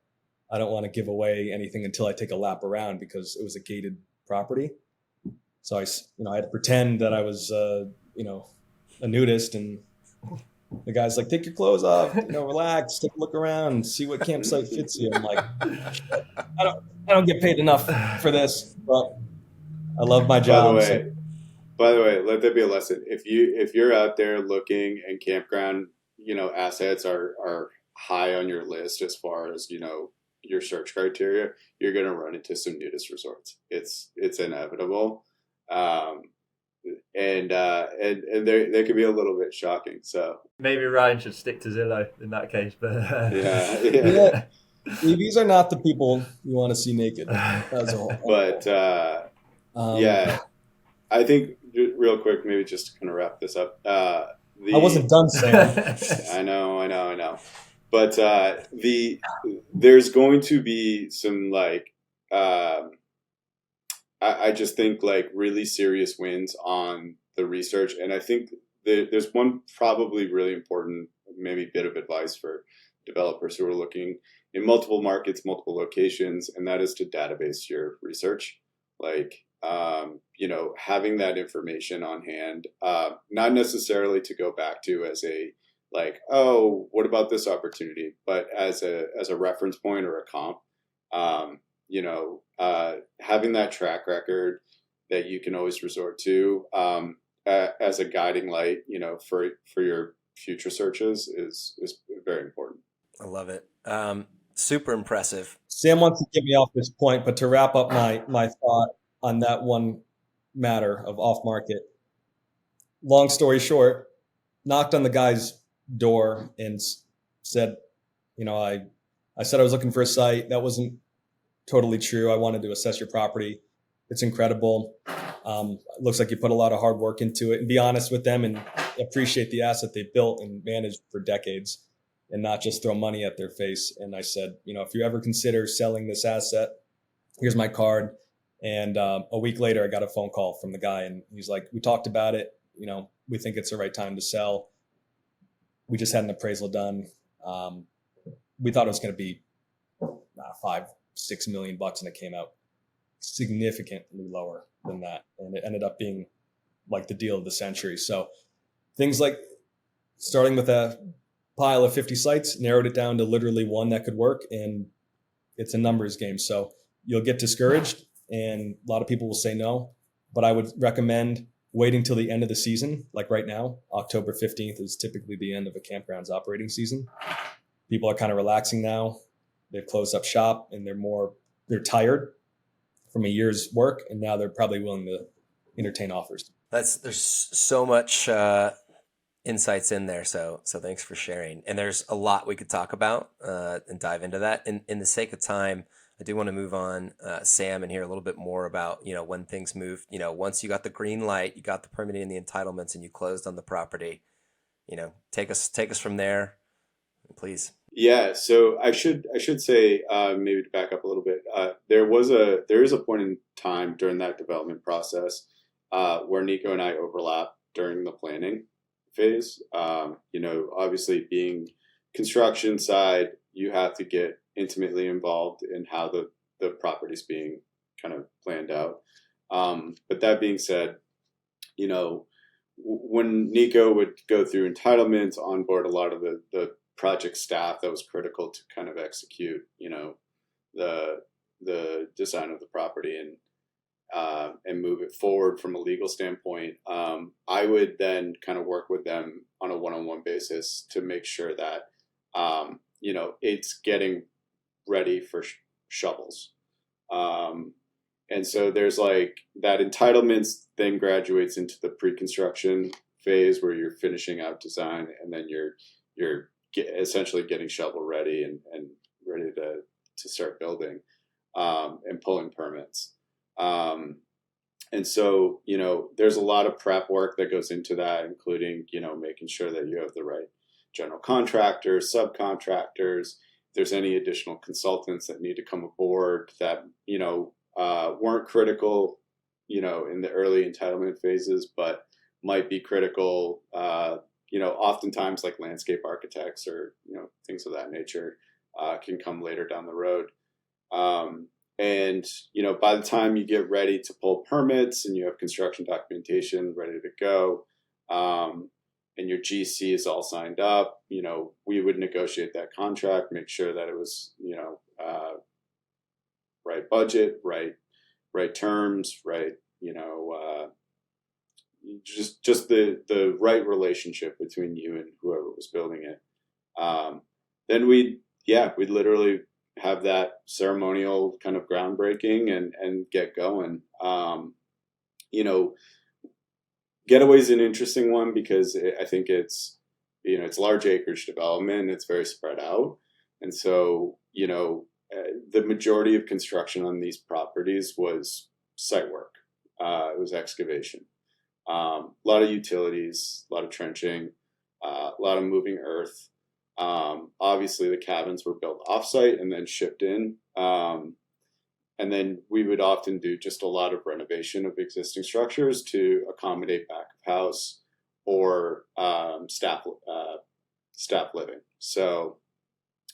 [SPEAKER 3] to give away anything until I take a lap around, because it was a gated property. So I had to pretend that I was, a nudist, and the guy's like, take your clothes off, relax, take a look around, see what campsite fits you. I'm like, I don't get paid enough for this, but I love my job.
[SPEAKER 4] By the way, let there be a lesson. If you're out there looking and campground, assets are high on your list as far as, your search criteria, you're going to run into some nudist resorts. It's inevitable. And they can be a little bit shocking. So
[SPEAKER 1] maybe Ryan should stick to Zillow in that case. But
[SPEAKER 3] yeah. These are not the people you want to see naked as a whole.
[SPEAKER 4] But I think real quick, maybe just to kind of wrap this up. I
[SPEAKER 3] wasn't done saying.
[SPEAKER 4] I know. But there's going to be some I just think really serious wins on the research. And I think there's one probably really important maybe bit of advice for developers who are looking in multiple markets, multiple locations, and that is to database your research. Like, having that information on hand, not necessarily to go back to as a, like, oh, what about this opportunity? But as a reference point or a comp, having that track record that you can always resort to as a guiding light, for your future searches is very important.
[SPEAKER 2] I love it. Super impressive.
[SPEAKER 3] Sam wants to get me off this point, but to wrap up my thought on that one matter of off market, long story short, knocked on the guy's door and said, I said I was looking for a site. That wasn't totally true. I wanted to assess your property. It's incredible. It looks like you put a lot of hard work into it, and be honest with them and appreciate the asset they built and managed for decades, and not just throw money at their face. And I said, if you ever consider selling this asset, here's my card. And a week later, I got a phone call from the guy, and he's like, we talked about it. We think it's the right time to sell. We just had an appraisal done. We thought it was going to be $5-6 million, and it came out significantly lower than that. And it ended up being like the deal of the century. So things like starting with a pile of 50 sites, narrowed it down to literally one that could work. And it's a numbers game. So you'll get discouraged, and a lot of people will say no, but I would recommend waiting till the end of the season. Like right now, October 15th is typically the end of a campground's operating season. People are kind of relaxing now. They've closed up shop, and they're tired from a year's work, and now they're probably willing to entertain offers.
[SPEAKER 2] There's so much insights in there. So thanks for sharing. And there's a lot we could talk about and dive into that. In the sake of time, I do want to move on, Sam, and hear a little bit more about, when things moved, once you got the green light, you got the permitting and the entitlements, and you closed on the property, take us from there, please.
[SPEAKER 4] Yeah. So I should say, maybe to back up a little bit, there is a point in time during that development process, where Nico and I overlapped during the planning phase. Obviously being construction side, you have to get intimately involved in how the property's being kind of planned out. But that being said, when Nico would go through entitlements, onboard a lot of the project staff that was critical to kind of execute, the design of the property and move it forward from a legal standpoint, I would then kind of work with them on a one-on-one basis to make sure that, it's getting ready for shovels. And so there's like that entitlements then graduates into the pre-construction phase where you're finishing out design, and then you're essentially getting shovel ready and ready to start building, and pulling permits. And so, there's a lot of prep work that goes into that, including, making sure that you have the right general contractors, subcontractors. If there's any additional consultants that need to come aboard that, weren't critical, in the early entitlement phases, but might be critical, oftentimes like landscape architects or, things of that nature, can come later down the road. And, by the time you get ready to pull permits and you have construction documentation ready to go, and your GC is all signed up, we would negotiate that contract, make sure that it was, right budget, right terms, right, just the right relationship between you and whoever was building it. Then we'd literally have that ceremonial kind of groundbreaking and get going. Getaway is an interesting one because I think it's large acreage development. It's very spread out. And so, the majority of construction on these properties was site work. It was excavation. A lot of utilities, a lot of trenching, a lot of moving earth. Obviously, the cabins were built offsite and then shipped in. And then we would often do just a lot of renovation of existing structures to accommodate back of house or staff living. So,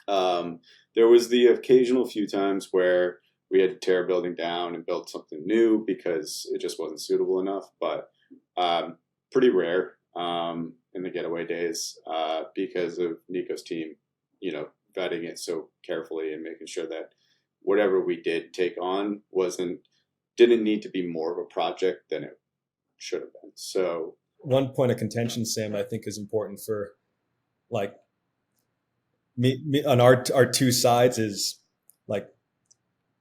[SPEAKER 4] There was the occasional few times where we had to tear a building down and build something new because it just wasn't suitable enough, but pretty rare in the Getaway days because of Nico's team, vetting it so carefully and making sure that whatever we did take on didn't need to be more of a project than it should have been. So
[SPEAKER 3] one point of contention, Sam, I think is important for like me on our two sides is like,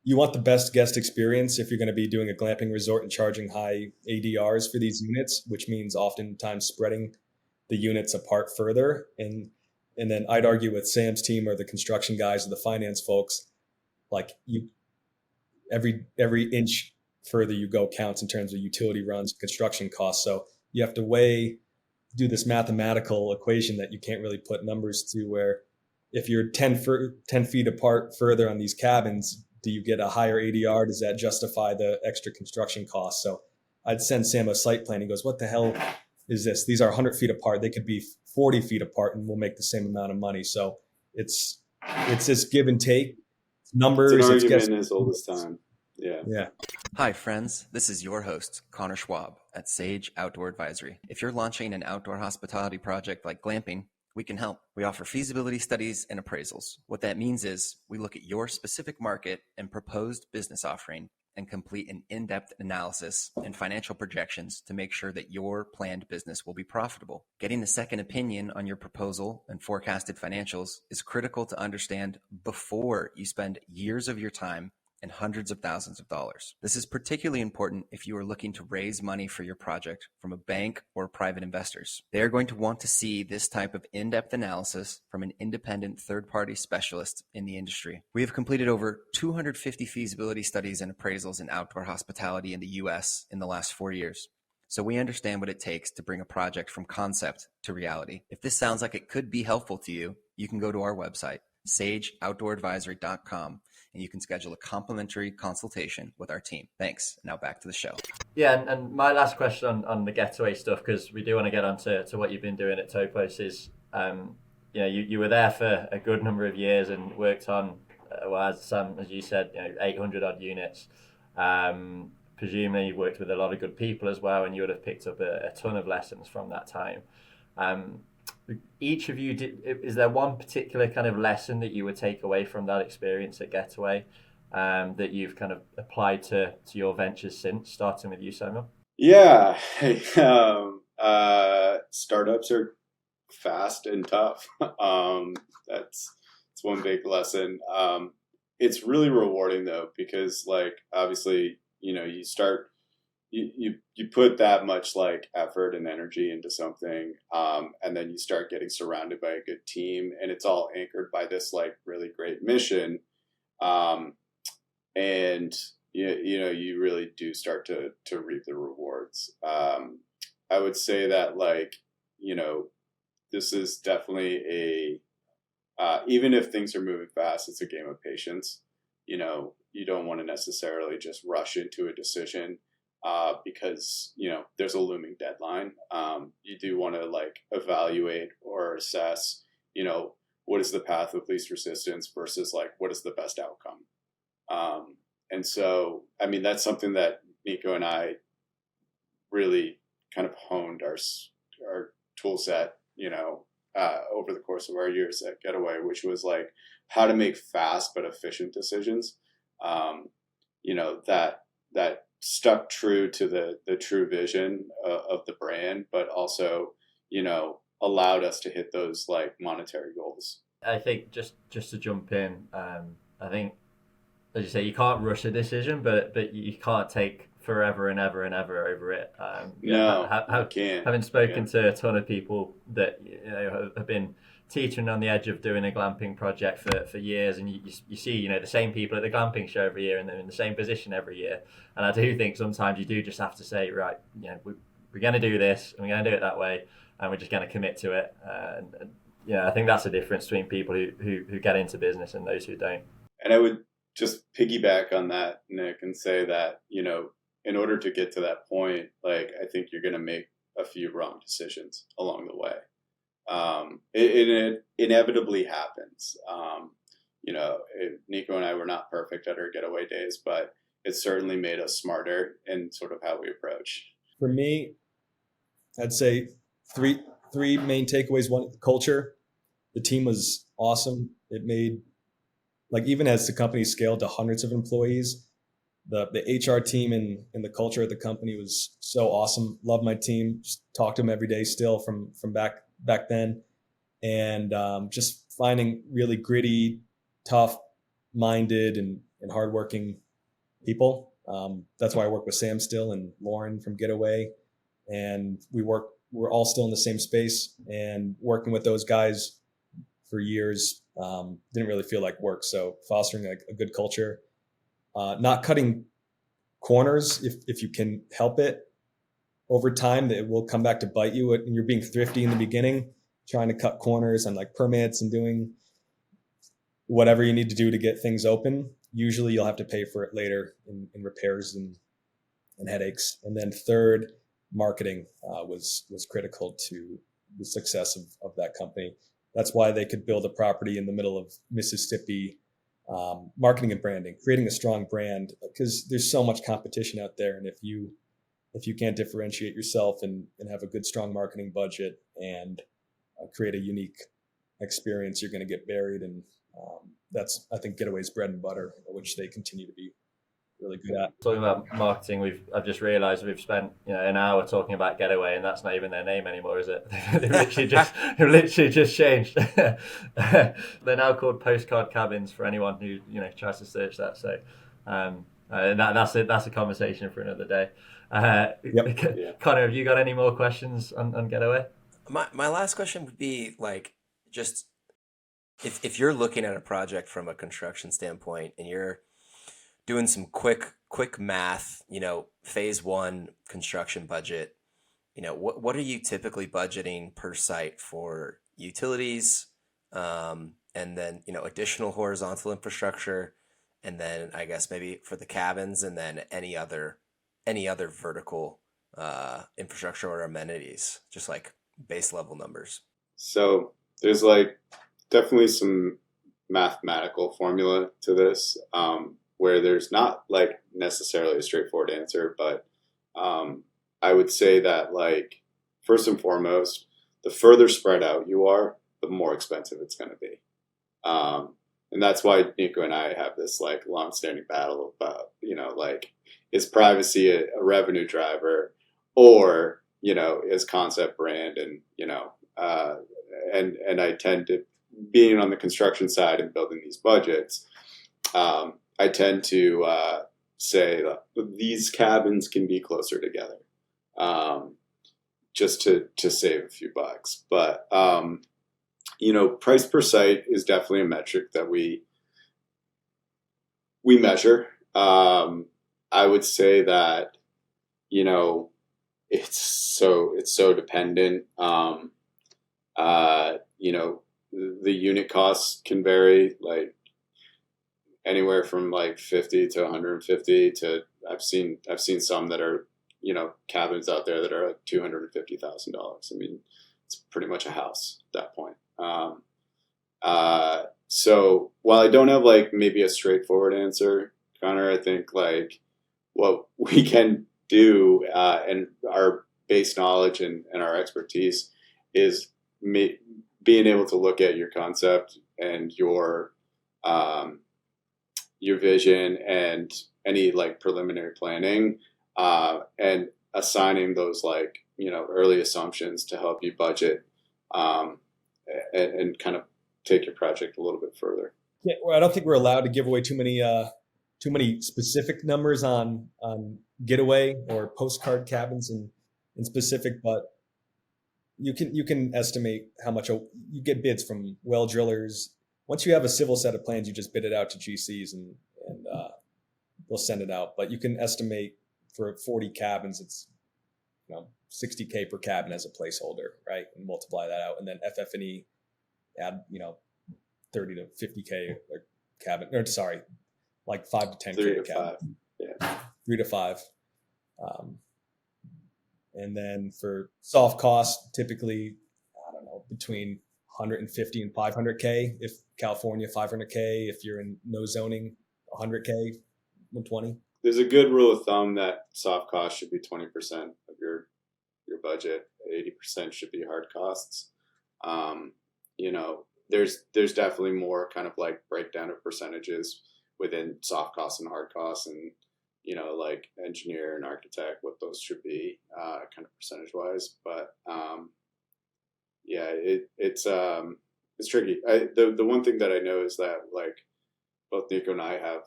[SPEAKER 3] you want the best guest experience if you're going to be doing a glamping resort and charging high ADRs for these units, which means oftentimes spreading the units apart further. And then I'd argue with Sam's team or the construction guys or the finance folks, like every inch further you go counts in terms of utility runs, construction costs. So you have to do this mathematical equation that you can't really put numbers to, where if you're 10 feet apart further on these cabins, do you get a higher ADR? Does that justify the extra construction costs? So I'd send Sam a site plan. He goes, what the hell is this? These are 100 feet apart. They could be 40 feet apart and we'll make the same amount of money. So it's this give and take. Numbers.
[SPEAKER 4] It's an argument as old as time. Yeah.
[SPEAKER 3] Yeah.
[SPEAKER 2] Hi, friends. This is your host, Connor Schwab at Sage Outdoor Advisory. If you're launching an outdoor hospitality project like glamping, we can help. We offer feasibility studies and appraisals. What that means is we look at your specific market and proposed business offering and complete an in-depth analysis and financial projections to make sure that your planned business will be profitable. Getting a second opinion on your proposal and forecasted financials is critical to understand before you spend years of your time and hundreds of thousands of dollars. This is particularly important if you are looking to raise money for your project from a bank or private investors. They are going to want to see this type of in-depth analysis from an independent third-party specialist in the industry. We have completed over 250 feasibility studies and appraisals in outdoor hospitality in the US in the last 4 years. So we understand what it takes to bring a project from concept to reality. If this sounds like it could be helpful to you, you can go to our website, sageoutdooradvisory.com, and you can schedule a complimentary consultation with our team. Thanks. Now back to the show.
[SPEAKER 1] Yeah, and my last question on the Getaway stuff, because we do want to get on to what you've been doing at Topos, is you were there for a good number of years and worked on, as you said, 800 odd units. Presumably you worked with a lot of good people as well, and you would have picked up a ton of lessons from that time. Each of you, is there one particular kind of lesson that you would take away from that experience at Getaway that you've kind of applied to your ventures since, starting with you, Samuel?
[SPEAKER 4] Yeah. Startups are fast and tough. That's one big lesson. It's really rewarding though, because obviously, you start, you put that much effort and energy into something, and then you start getting surrounded by a good team, and it's all anchored by this really great mission, and you really do start to reap the rewards. I would say that this is definitely even if things are moving fast, it's a game of patience. You don't want to necessarily just rush into a decision. Because there's a looming deadline. You do want to evaluate or assess, what is the path of least resistance versus what is the best outcome. And so, that's something that Nico and I really kind of honed our tool set, over the course of our years at Getaway, which was how to make fast but efficient decisions. That stuck true to the true vision of the brand, but also, allowed us to hit those monetary goals.
[SPEAKER 1] I think just to jump in, I think, as you say, you can't rush a decision, but you can't take forever and ever over it.
[SPEAKER 4] You can't.
[SPEAKER 1] Having spoken to a ton of people that have been teetering on the edge of doing a glamping project for years, and you see the same people at the glamping show every year, and they're in the same position every year. And I do think sometimes you do just have to say, right, we're going to do this, and we're going to do it that way, and we're just going to commit to it. I think that's the difference between people who get into business and those who don't.
[SPEAKER 4] And I would just piggyback on that, Nick, and say that in order to get to that point, I think you're going to make a few wrong decisions along the way. It inevitably happens. Nico and I were not perfect at our Getaway days, but it certainly made us smarter in sort of how we approach.
[SPEAKER 3] For me, I'd say three main takeaways. One, culture. The team was awesome. It made, like, even as the company scaled to hundreds of employees, the HR team and the culture of the company was so awesome. Love my team. Just talk to them every day still from back then. And just finding really gritty, tough minded and hardworking people. That's why I work with Sam still and Lauren from Getaway. And we're all still in the same space, and working with those guys for years didn't really feel like work. So fostering a good culture, not cutting corners if you can help it. Over time, it will come back to bite you. And you're being thrifty in the beginning, trying to cut corners on like permits and doing whatever you need to do to get things open. Usually you'll have to pay for it later in repairs and headaches. And then third, marketing was critical to the success of that company. That's why they could build a property in the middle of Mississippi. Marketing and branding, creating a strong brand, because there's so much competition out there. And if you can't differentiate yourself and have a good, strong marketing budget and create a unique experience, you're going to get buried. And that's, I think, Getaway's bread and butter, which they continue to be really good at.
[SPEAKER 1] Talking about marketing, I've just realised we've spent an hour talking about Getaway, and that's not even their name anymore, is it? They've literally just changed. They're now called Postcard Cabins for anyone who tries to search that. So that's a conversation for another day.
[SPEAKER 3] Yep.
[SPEAKER 1] Connor, have you got any more questions on Getaway?
[SPEAKER 2] My last question would be, like, just if you're looking at a project from a construction standpoint and you're doing some quick math, phase one construction budget, what are you typically budgeting per site for utilities, and then, additional horizontal infrastructure, and then I guess maybe for the cabins, and then any other vertical infrastructure or amenities, just like base level numbers?
[SPEAKER 4] So there's like definitely some mathematical formula to this, where there's not like necessarily a straightforward answer, but I would say that, like, first and foremost, the further spread out you are, the more expensive it's going to be. And that's why Nico and I have this like long-standing battle about, like, is privacy a revenue driver, or, is concept brand? And, and I tend to, being on the construction side and building these budgets, I tend to say that these cabins can be closer together, just to save a few bucks. But, price per site is definitely a metric that we measure. I would say that, it's so dependent. The unit costs can vary, like, anywhere from like 50 to 150 to I've seen some that are, cabins out there that are like $250,000. I mean, it's pretty much a house at that point. So while I don't have like maybe a straightforward answer, Connor, I think like what we can do, and our base knowledge and our expertise is being able to look at your concept and your vision and any like preliminary planning, and assigning those like, early assumptions to help you budget, and kind of take your project a little bit further.
[SPEAKER 3] Yeah, well, I don't think we're allowed to give away too many specific numbers on Getaway or Postcard Cabins in specific, but you can estimate how much you get bids from well drillers. Once you have a civil set of plans, you just bid it out to GCs and they'll send it out. But you can estimate for 40 cabins, it's $60K per cabin as a placeholder, right? And multiply that out, and then FF&E add 30 to 50K a cabin, or sorry, like 5 to 10K a cabin. 3 to 5. And then for soft costs, typically, I don't know, between 150 and 500K. If California, 500K. If you're in no zoning, 100K, 120.
[SPEAKER 4] There's a good rule of thumb that soft costs should be 20% of your budget. 80% should be hard costs. You know, there's definitely more kind of like breakdown of percentages within soft costs and hard costs, and you know, like engineer and architect, what those should be, kind of percentage wise. But yeah, it's tricky. The one thing that I know is that like both Nico and I have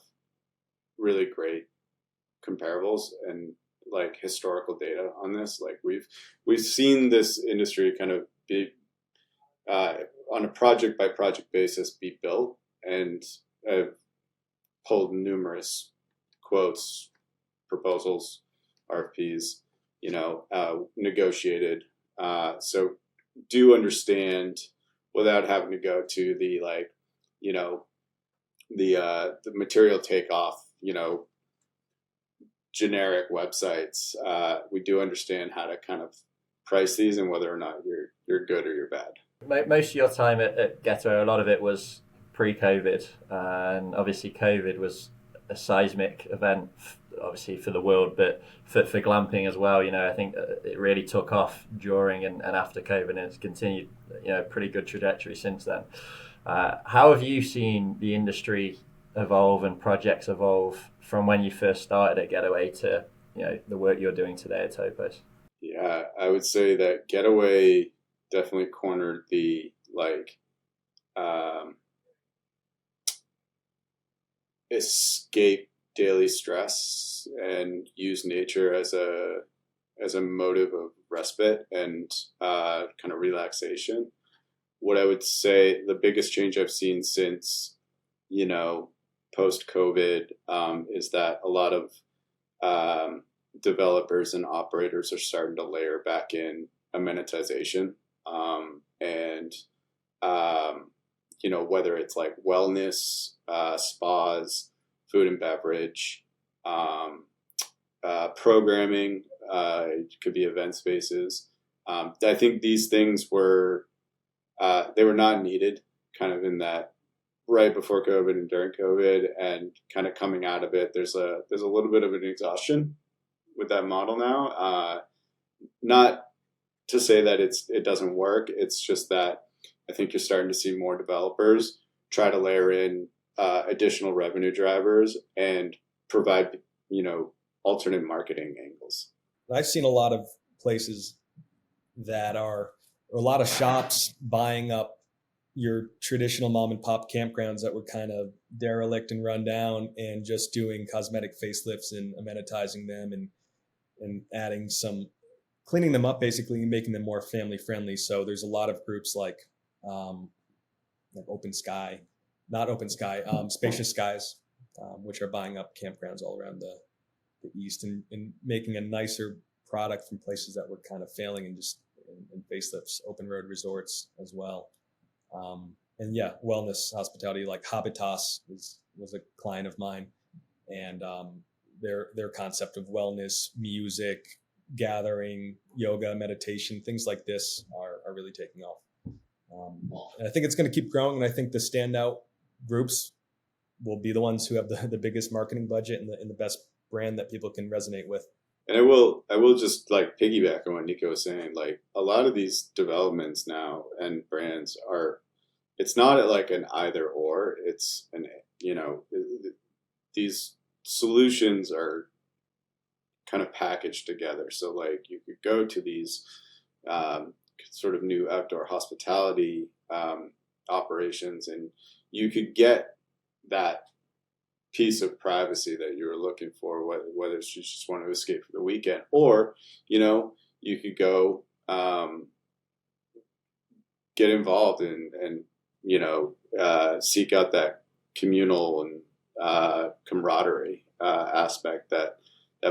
[SPEAKER 4] really great comparables and like historical data on this. Like we've seen this industry kind of be on a project by project basis be built, and pulled numerous quotes, proposals, RFPs, you know, negotiated. So do understand without having to go to the like, you know, the material takeoff, you know, generic websites. We do understand how to kind of price these and whether or not you're good or you're bad.
[SPEAKER 1] Most of your time at Getaway, a lot of it was pre-COVID, and obviously COVID was a seismic event, obviously for the world, but for glamping as well. You know, I think it really took off during and after COVID, and it's continued, you know, pretty good trajectory since then. How have you seen the industry evolve and projects evolve from when you first started at Getaway to, you know, the work you're doing today at Topos?
[SPEAKER 4] Yeah, I would say that Getaway definitely cornered the like escape daily stress and use nature as a motive of respite and kind of relaxation. What I would say the biggest change I've seen since, you know, post COVID is that a lot of developers and operators are starting to layer back in amenitization, and you know, whether it's like wellness, spas, food and beverage, programming, it could be event spaces. I think these things were they were not needed kind of in that right before COVID and during COVID, and kind of coming out of it, there's a little bit of an exhaustion with that model now. Not to say that it doesn't work. It's just that I think you're starting to see more developers try to layer in additional revenue drivers and provide, you know, alternate marketing angles.
[SPEAKER 3] I've seen a lot of places or a lot of shops buying up your traditional mom and pop campgrounds that were kind of derelict and run down, and just doing cosmetic facelifts and amenitizing them and adding some, cleaning them up basically, and making them more family friendly. So there's a lot of groups like Spacious Skies, which are buying up campgrounds all around the East and making a nicer product from places that were kind of failing, and just and facelifts, open road resorts as well. And yeah, wellness hospitality, like Habitas was a client of mine, and their concept of wellness, music, gathering, yoga, meditation, things like this are really taking off. And I think it's going to keep growing, and I think the standout groups will be the ones who have the biggest marketing budget and the best brand that people can resonate with.
[SPEAKER 4] And I will just like piggyback on what Nico was saying. Like a lot of these developments now and brands it's not like an either or. It's you know, these solutions are kind of packaged together. So like you could go to these sort of new outdoor hospitality operations, and you could get that piece of privacy that you were looking for, whether it's you just want to escape for the weekend, or, you know, you could go get involved and you know, seek out that communal and camaraderie aspect that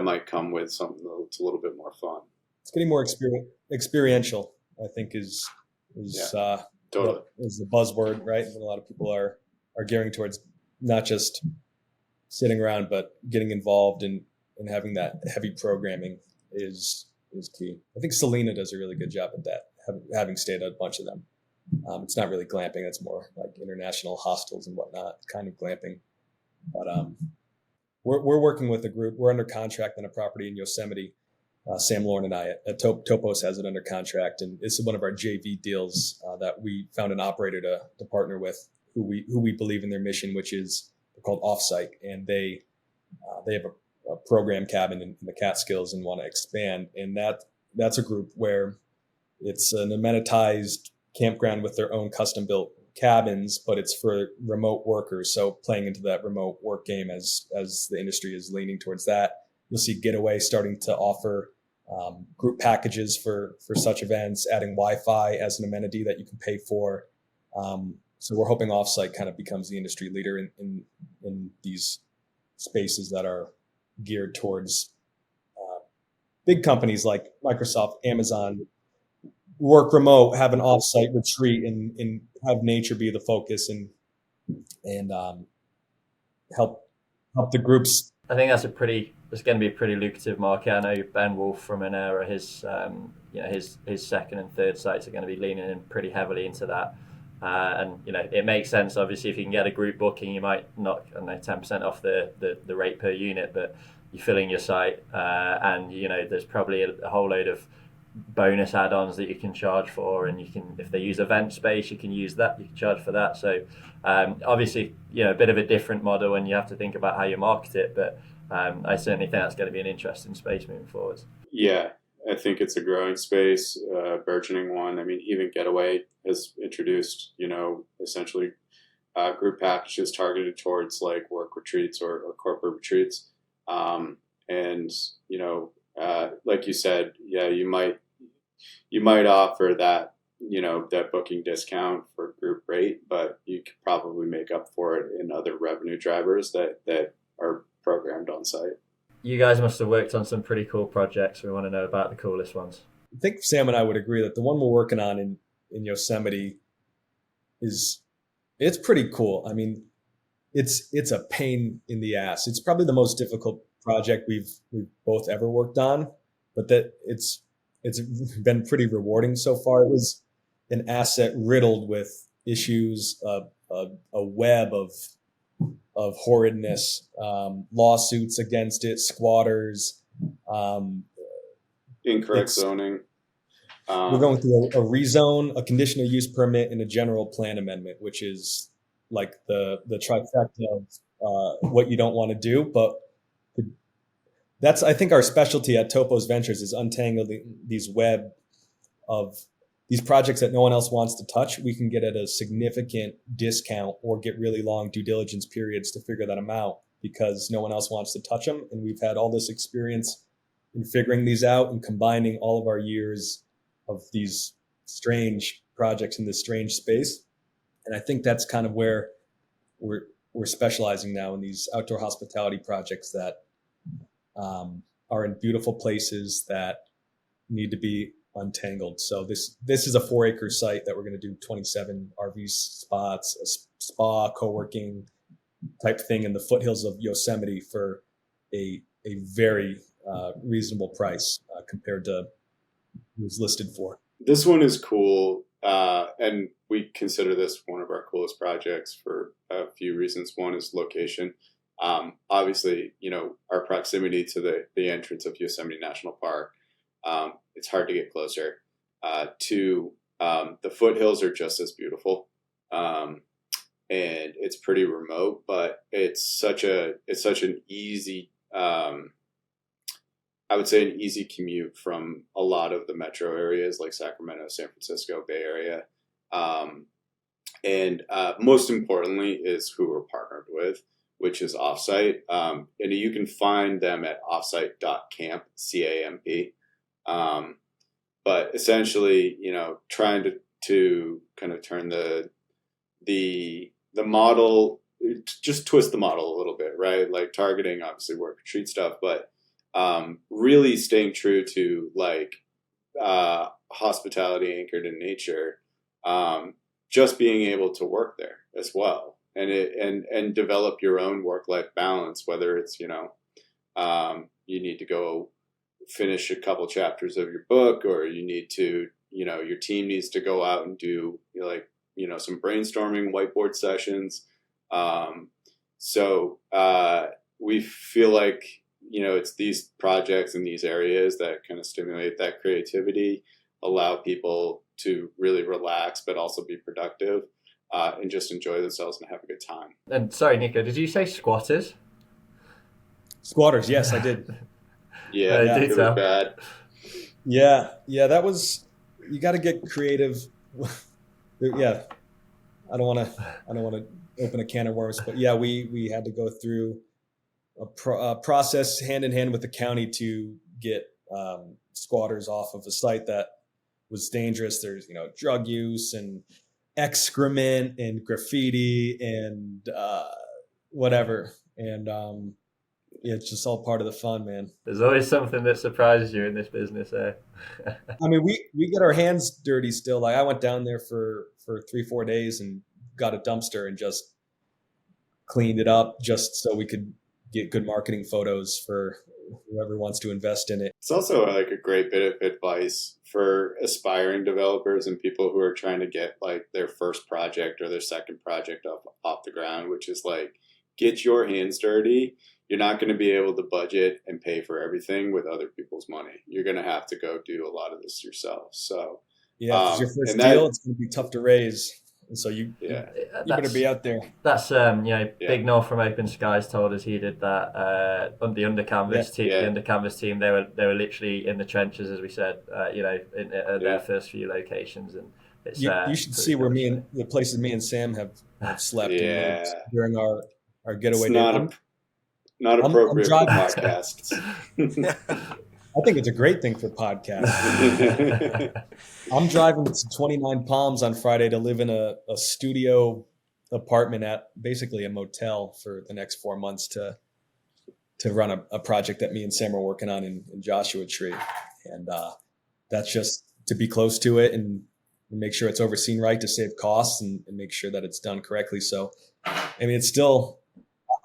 [SPEAKER 4] might come with something that's a little bit more fun.
[SPEAKER 3] It's getting more experiential, I think, is
[SPEAKER 4] totally
[SPEAKER 3] is the buzzword, right? And a lot of people are gearing towards not just sitting around, but getting involved and having that heavy programming is key. I think Selena does a really good job at that, having stayed at a bunch of them. It's not really glamping. It's more like international hostels and whatnot kind of glamping. But we're working with a group. We're under contract on a property in Yosemite. Sam, Lauren, and I at Topos has it under contract, and it's one of our JV deals that we found an operator to partner with, who we believe in their mission, which is called Offsite, and they have a program cabin in the Catskills and want to expand, and that's a group where it's an amenitized campground with their own custom built cabins, but it's for remote workers. So playing into that remote work game as the industry is leaning towards that. You'll see Getaway starting to offer group packages for such events, adding Wi-Fi as an amenity that you can pay for. So we're hoping Offsite kind of becomes the industry leader in these spaces that are geared towards big companies like Microsoft, Amazon, work remote, have an offsite retreat, and have nature be the focus, and help the groups.
[SPEAKER 1] I think it's going to be a pretty lucrative market. I know Ben Wolf from Enera, his second and third sites are going to be leaning in pretty heavily into that. And it makes sense. Obviously, if you can get a group booking, you might knock 10% off the rate per unit, but you're filling your site, and there's probably a whole load of bonus add-ons that you can charge for, and you can, if they use event space, you can use that, you can charge for that. So obviously a bit of a different model, and you have to think about how you market it, but I certainly think that's going to be an interesting space moving forward.
[SPEAKER 4] Yeah, I think it's a growing space, burgeoning one. I mean, even Getaway has introduced essentially group packages targeted towards like work retreats or corporate retreats, and like you said, yeah, you might offer that that booking discount for group rate, but you could probably make up for it in other revenue drivers that are programmed on site.
[SPEAKER 1] You guys must have worked on some pretty cool projects. We want to know about the coolest ones.
[SPEAKER 3] I think Sam and I would agree that the one we're working on in Yosemite it's pretty cool. I mean, it's a pain in the ass. It's probably the most difficult project we've both ever worked on, but that it's been pretty rewarding so far. It was an asset riddled with issues, a web of horridness, lawsuits against it, squatters,
[SPEAKER 4] incorrect zoning.
[SPEAKER 3] We're going through a rezone, a conditional use permit, and a general plan amendment, which is like the trifecta of what you don't want to do. But that's, I think, our specialty at Topos Ventures is untangling these web of these projects that no one else wants to touch. We can get at a significant discount or get really long due diligence periods to figure that out because no one else wants to touch them. And we've had all this experience in figuring these out and combining all of our years of these strange projects in this strange space. And I think that's kind of where we're specializing now in these outdoor hospitality projects that are in beautiful places that need to be untangled. So this is a 4-acre site that we're going to do 27 RV spots, a spa, co-working type thing in the foothills of Yosemite for a very reasonable price compared to what it was listed for.
[SPEAKER 4] This one is cool, and we consider this one of our coolest projects for a few reasons. One is location. Obviously, our proximity to the entrance of Yosemite National Park. It's hard to get closer. Two, the foothills are just as beautiful, and it's pretty remote. But it's such an easy, I would say, an easy commute from a lot of the metro areas like Sacramento, San Francisco, Bay Area, and most importantly is who we're partnered with, which is Offsite, and you can find them at offsite.camp, CAMP. But essentially, trying to kind of turn the model, just twist the model a little bit, right? Like targeting obviously work retreat stuff, but really staying true to like hospitality anchored in nature, just being able to work there as well, and develop your own work-life balance, whether it's you need to go finish a couple chapters of your book, or you need to your team needs to go out and do some brainstorming, whiteboard sessions. So we feel like, it's these projects in these areas that kind of stimulate that creativity, allow people to really relax, but also be productive, and just enjoy themselves and have a good time.
[SPEAKER 1] And sorry, Nico, did you say squatters?
[SPEAKER 3] Squatters, yes, I did.
[SPEAKER 4] Yeah, it was bad.
[SPEAKER 3] Yeah, that was. You got to get creative. Yeah, I don't want to open a can of worms, but yeah, we had to go through a process hand in hand with the county to get squatters off of a site that was dangerous. There's drug use and excrement and graffiti and whatever, and it's just all part of the fun, man.
[SPEAKER 1] There's always something that surprises you in this business, eh?
[SPEAKER 3] I mean, we get our hands dirty still. Like I went down there for 3-4 days and got a dumpster and just cleaned it up just so we could get good marketing photos for whoever wants to invest in it.
[SPEAKER 4] It's also like a great bit of advice for aspiring developers and people who are trying to get like their first project or their second project off the ground, which is like, get your hands dirty. You're not going to be able to budget and pay for everything with other people's money. You're going to have to go do a lot of this yourself. So
[SPEAKER 3] yeah, if it's your first deal, it's going to be tough to raise. And so you better be out there.
[SPEAKER 1] That's Big North from Open Skies told us he did that on the under canvas team. The under canvas team, they were literally in the trenches, as we said. In their first few locations, and it's,
[SPEAKER 3] you should see where the places me and Sam have slept during our getaway.
[SPEAKER 4] It's not appropriate for podcasts.
[SPEAKER 3] I think it's a great thing for podcasts. I'm driving to 29 Palms on Friday to live in a studio apartment at basically a motel for the next 4 months to run a project that me and Sam are working on in Joshua Tree. And that's just to be close to it and make sure it's overseen right to save costs and make sure that it's done correctly. So, I mean, it's still,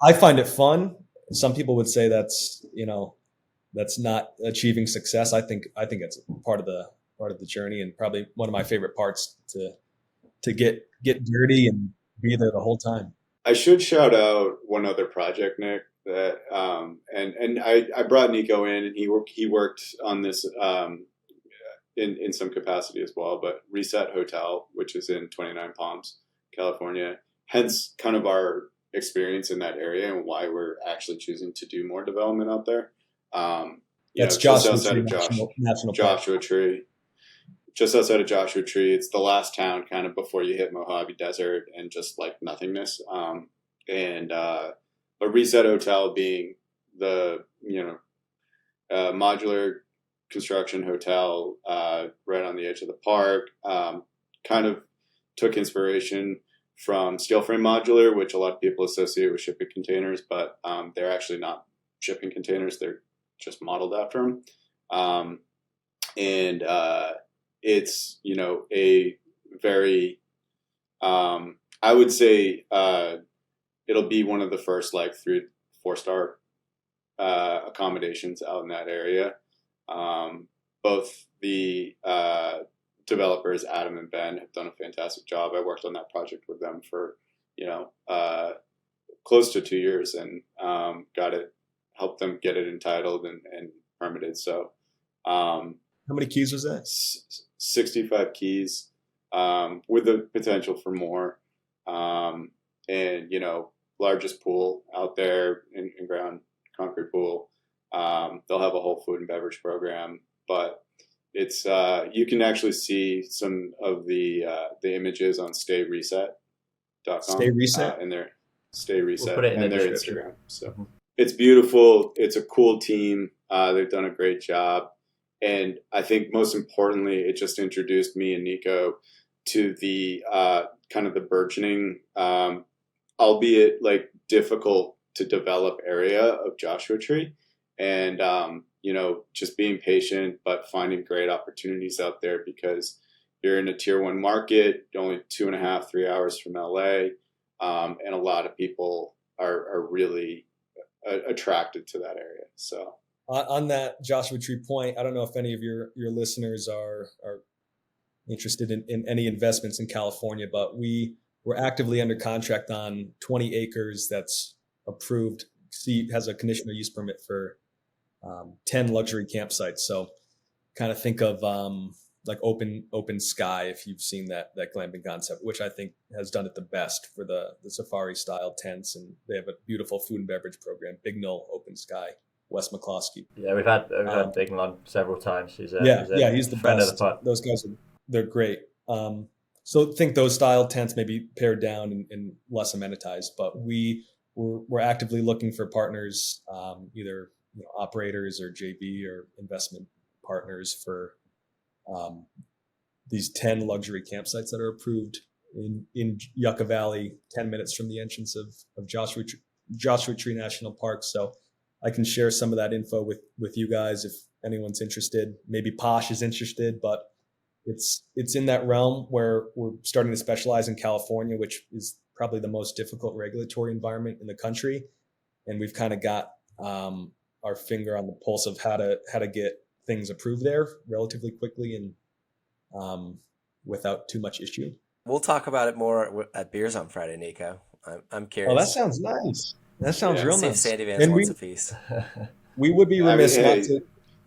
[SPEAKER 3] I find it fun. Some people would say that's not achieving success. I think it's part of the journey and probably one of my favorite parts to get dirty and be there the whole time.
[SPEAKER 4] I should shout out one other project, Nick, that and I brought Nico in and he worked on this in some capacity as well, but Reset Hotel, which is in 29 Palms, California, hence kind of our experience in that area and why we're actually choosing to do more development out there.
[SPEAKER 3] That's
[SPEAKER 4] just
[SPEAKER 3] Joshua
[SPEAKER 4] outside
[SPEAKER 3] Tree
[SPEAKER 4] of
[SPEAKER 3] National
[SPEAKER 4] Joshua Tree. Just outside of Joshua Tree. It's the last town kind of before you hit Mojave Desert and just like nothingness. But Reset Hotel being the modular construction hotel right on the edge of the park, kind of took inspiration from Steel Frame Modular, which a lot of people associate with shipping containers, but they're actually not shipping containers. They're just modeled after them. It's, a very, I would say it'll be one of the first like 3-4 star accommodations out in that area. Both the developers, Adam and Ben, have done a fantastic job. I worked on that project with them for, close to 2 years and helped them get it entitled and permitted. So,
[SPEAKER 3] how many keys was that?
[SPEAKER 4] 65 keys, with the potential for more. Largest pool out there in ground concrete pool. They'll have a whole food and beverage program, but it's you can actually see some of the images on stayreset.com.
[SPEAKER 3] Stay Reset?
[SPEAKER 4] And their Stay Reset
[SPEAKER 1] We'll put it in
[SPEAKER 4] and
[SPEAKER 1] the
[SPEAKER 4] their
[SPEAKER 1] description.
[SPEAKER 4] Instagram. So it's beautiful. It's a cool team. They've done a great job. And I think most importantly, it just introduced me and Nico to the kind of the burgeoning, albeit like difficult to develop area of Joshua Tree. And, just being patient, but finding great opportunities out there because you're in a tier 1 market, only 2.5-3 hours from LA. And a lot of people are really attracted to that area. So
[SPEAKER 3] on that Joshua Tree point, I don't know if any of your listeners are interested in any investments in California, but we're actively under contract on 20 acres that's approved, has a conditional use permit for 10 luxury campsites. So kind of think of like open sky, if you've seen that glamping concept, which I think has done it the best for the safari style tents. And they have a beautiful food and beverage program, Big Knoll Open Sky, Wes McCloskey.
[SPEAKER 1] Yeah, we've had Big Knoll on several times. He's
[SPEAKER 3] he's the
[SPEAKER 1] friend
[SPEAKER 3] best.
[SPEAKER 1] Of the pod.
[SPEAKER 3] Those guys they're great. So think those style tents maybe pared down and less amenitized, but we're actively looking for partners, either operators or JV or investment partners for these 10 luxury campsites that are approved in Yucca Valley, 10 minutes from the entrance of Joshua Tree National Park. So I can share some of that info with you guys if anyone's interested. Maybe Posh is interested, but it's in that realm where we're starting to specialize in California, which is probably the most difficult regulatory environment in the country. And we've kind of got our finger on the pulse of how to get things approved there relatively quickly and without too much issue.
[SPEAKER 2] We'll talk about it more at Beers on Friday, Nico. I'm curious.
[SPEAKER 3] Oh, that sounds nice. That sounds real nice.
[SPEAKER 2] Sandy Vance wants a piece.
[SPEAKER 3] We would be remiss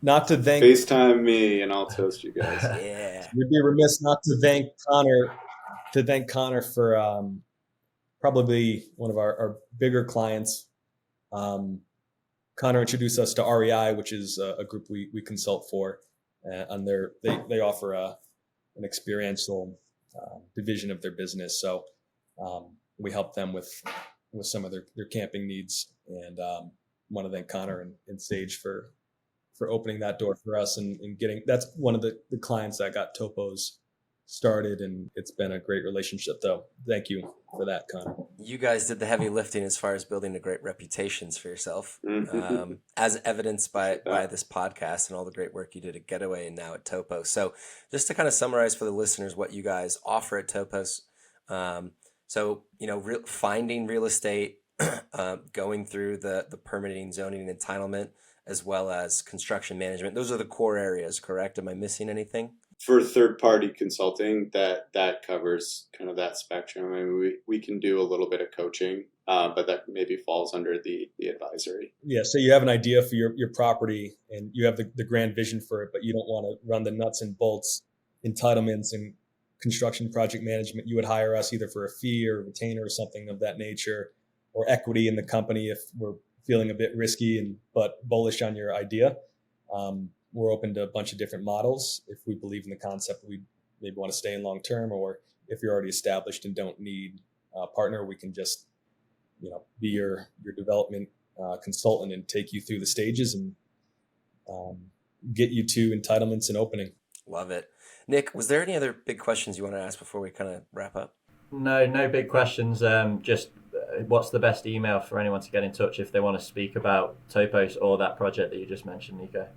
[SPEAKER 3] not to thank
[SPEAKER 4] FaceTime me and I'll toast you guys.
[SPEAKER 2] Yeah.
[SPEAKER 3] We'd be remiss not to thank Connor for probably one of our bigger clients. Connor introduced us to REI, which is a group we consult for, and they offer an experiential division of their business. So we help them with some of their camping needs, and want to thank Connor and Sage for opening that door for us and getting. That's one of the clients that got Topos started, and it's been a great relationship. Though, thank you for that, Connor.
[SPEAKER 2] You guys did the heavy lifting as far as building a great reputations for yourself, as evidenced by this podcast and all the great work you did at Getaway and now at Topos. So just to kind of summarize for the listeners what you guys offer at Topos. Finding real estate, going through the permitting, zoning, and entitlement, as well as construction management. Those are the core areas, correct? Am I missing anything?
[SPEAKER 4] For third-party consulting, that covers kind of that spectrum. I mean, we can do a little bit of coaching, but that maybe falls under the advisory.
[SPEAKER 3] Yeah, so you have an idea for your property and you have the grand vision for it, but you don't want to run the nuts and bolts, entitlements and construction project management. You would hire us either for a fee or a retainer or something of that nature, or equity in the company if we're feeling a bit risky but bullish on your idea. We're open to a bunch of different models. If we believe in the concept, we maybe want to stay in long term, or if you're already established and don't need a partner, we can just be your development consultant and take you through the stages and get you to entitlements and opening.
[SPEAKER 2] Love it. Nick, was there any other big questions you want to ask before we kind of wrap up?
[SPEAKER 1] No big questions. Just what's the best email for anyone to get in touch if they want to speak about Topos or that project that you just mentioned, Nico?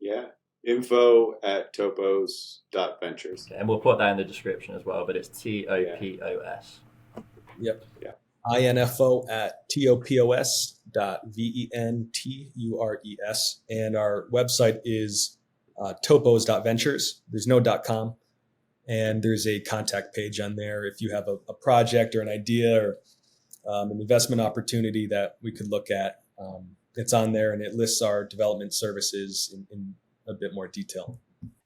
[SPEAKER 4] Yeah, info@topos.ventures.
[SPEAKER 1] Okay, and we'll put that in the description as well, but it's TOPOS.
[SPEAKER 3] Yep.
[SPEAKER 4] Yeah.
[SPEAKER 3] info@topos.ventures. And our website is topos.ventures. There's no .com. And there's a contact page on there if you have a project or an idea or an investment opportunity that we could look at. It's on there, and it lists our development services in a bit more detail.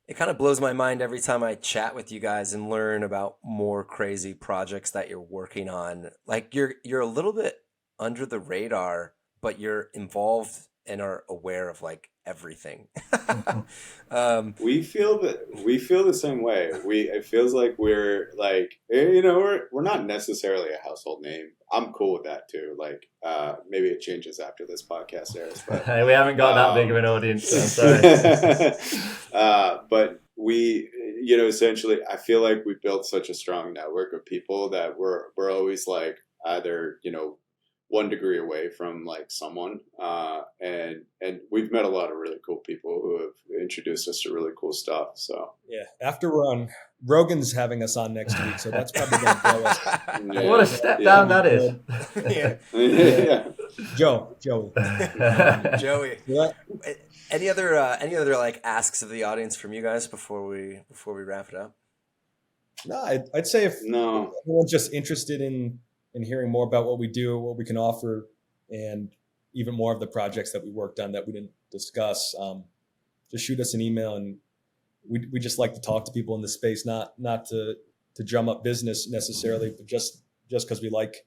[SPEAKER 2] It kind of blows my mind every time I chat with you guys and learn about more crazy projects that you're working on. Like you're a little bit under the radar, but you're involved and are aware of like everything.
[SPEAKER 4] We feel the same way. It feels like we're like, we're not necessarily a household name. I'm cool with that too. Like, maybe it changes after this podcast airs, but
[SPEAKER 1] hey, we haven't got that big of an audience. So I'm sorry.
[SPEAKER 4] But we, essentially, I feel like we built such a strong network of people that we're always like either, 1 degree away from like someone, and we've met a lot of really cool people who have introduced us to really cool stuff. So
[SPEAKER 3] yeah, after we're on, Rogan's having us on next week, so that's probably going to blow us.
[SPEAKER 1] What a step down that is.
[SPEAKER 2] Yeah.
[SPEAKER 4] Yeah.
[SPEAKER 3] Joey.
[SPEAKER 2] Joey.
[SPEAKER 3] What?
[SPEAKER 2] Any other like asks of the audience from you guys before we wrap it up?
[SPEAKER 3] No, I'd say if
[SPEAKER 4] No.
[SPEAKER 3] anyone's just interested in hearing more about what we do, what we can offer, and even more of the projects that we worked on that we didn't discuss, just shoot us an email, and we just like to talk to people in the space, not to drum up business necessarily, but just because we like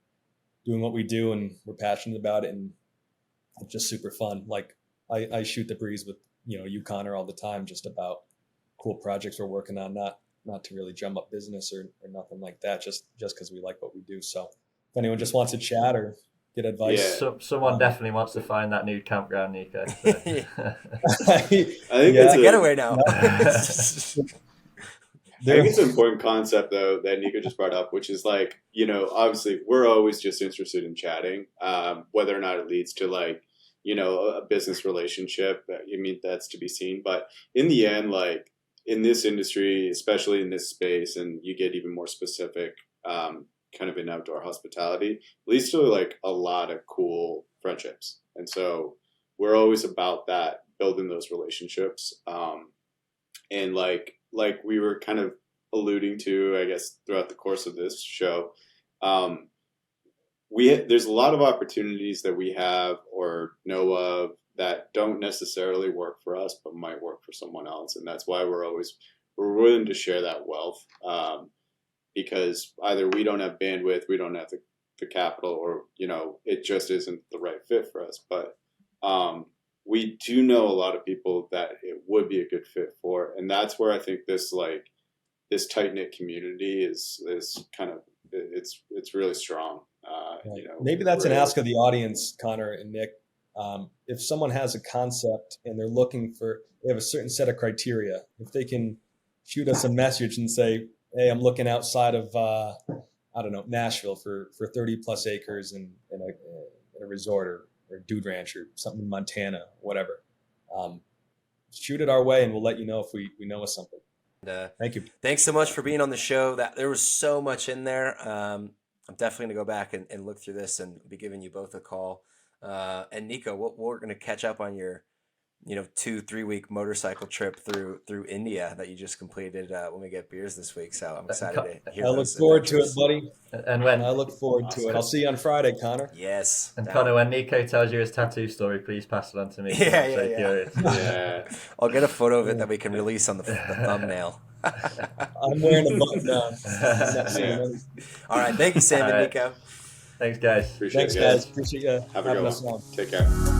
[SPEAKER 3] doing what we do and we're passionate about it, and it's just super fun. Like I shoot the breeze with you, Connor, all the time, just about cool projects we're working on, not to really drum up business or nothing like that, just because we like what we do. So if anyone just wants to chat or get advice.
[SPEAKER 4] Yeah.
[SPEAKER 1] So, someone definitely wants to find that new campground, Nico. So.
[SPEAKER 3] I think
[SPEAKER 2] It's a getaway now.
[SPEAKER 4] I think it's an important concept, though, that Nico just brought up, which is like, obviously we're always just interested in chatting, whether or not it leads to like, a business relationship. I mean, that's to be seen. But in the end, like in this industry, especially in this space, and you get even more specific, kind of in outdoor hospitality, leads to like a lot of cool friendships. And so we're always about that, building those relationships. And like we were kind of alluding to, I guess, throughout the course of this show, there's a lot of opportunities that we have or know of that don't necessarily work for us, but might work for someone else. And that's why we're willing to share that wealth, because either we don't have bandwidth, we don't have the capital, or, it just isn't the right fit for us. But we do know a lot of people that it would be a good fit for. And that's where I think this tight-knit community is kind of, it's really strong.
[SPEAKER 3] Maybe that's an ask of the audience, Connor and Nick. If someone has a concept and they have a certain set of criteria, if they can shoot us a message and say, hey, I'm looking outside of, Nashville for 30 plus acres in a resort or dude ranch or something in Montana, whatever. Shoot it our way and we'll let you know if we know of something. Thank you.
[SPEAKER 2] Thanks so much for being on the show. There was so much in there. I'm definitely going to go back and look through this and be giving you both a call. And Nico, we're going to catch up on your 2-3 week motorcycle trip through India that you just completed when we get beers this week. So I'm excited to hear.
[SPEAKER 3] I look forward to it, buddy.
[SPEAKER 1] And when
[SPEAKER 3] I look forward to it. I'll see you on Friday, Connor.
[SPEAKER 2] Yes.
[SPEAKER 1] And Connor, when Nico tells you his tattoo story, please pass it on to me.
[SPEAKER 2] Yeah. I'll get a photo of it that we can release on the thumbnail.
[SPEAKER 3] I'm wearing a button down.
[SPEAKER 2] All right. Thank you, Sam and Nico.
[SPEAKER 1] Thanks, guys.
[SPEAKER 3] Thanks, guys. Appreciate you.
[SPEAKER 4] Have a good one. Take care.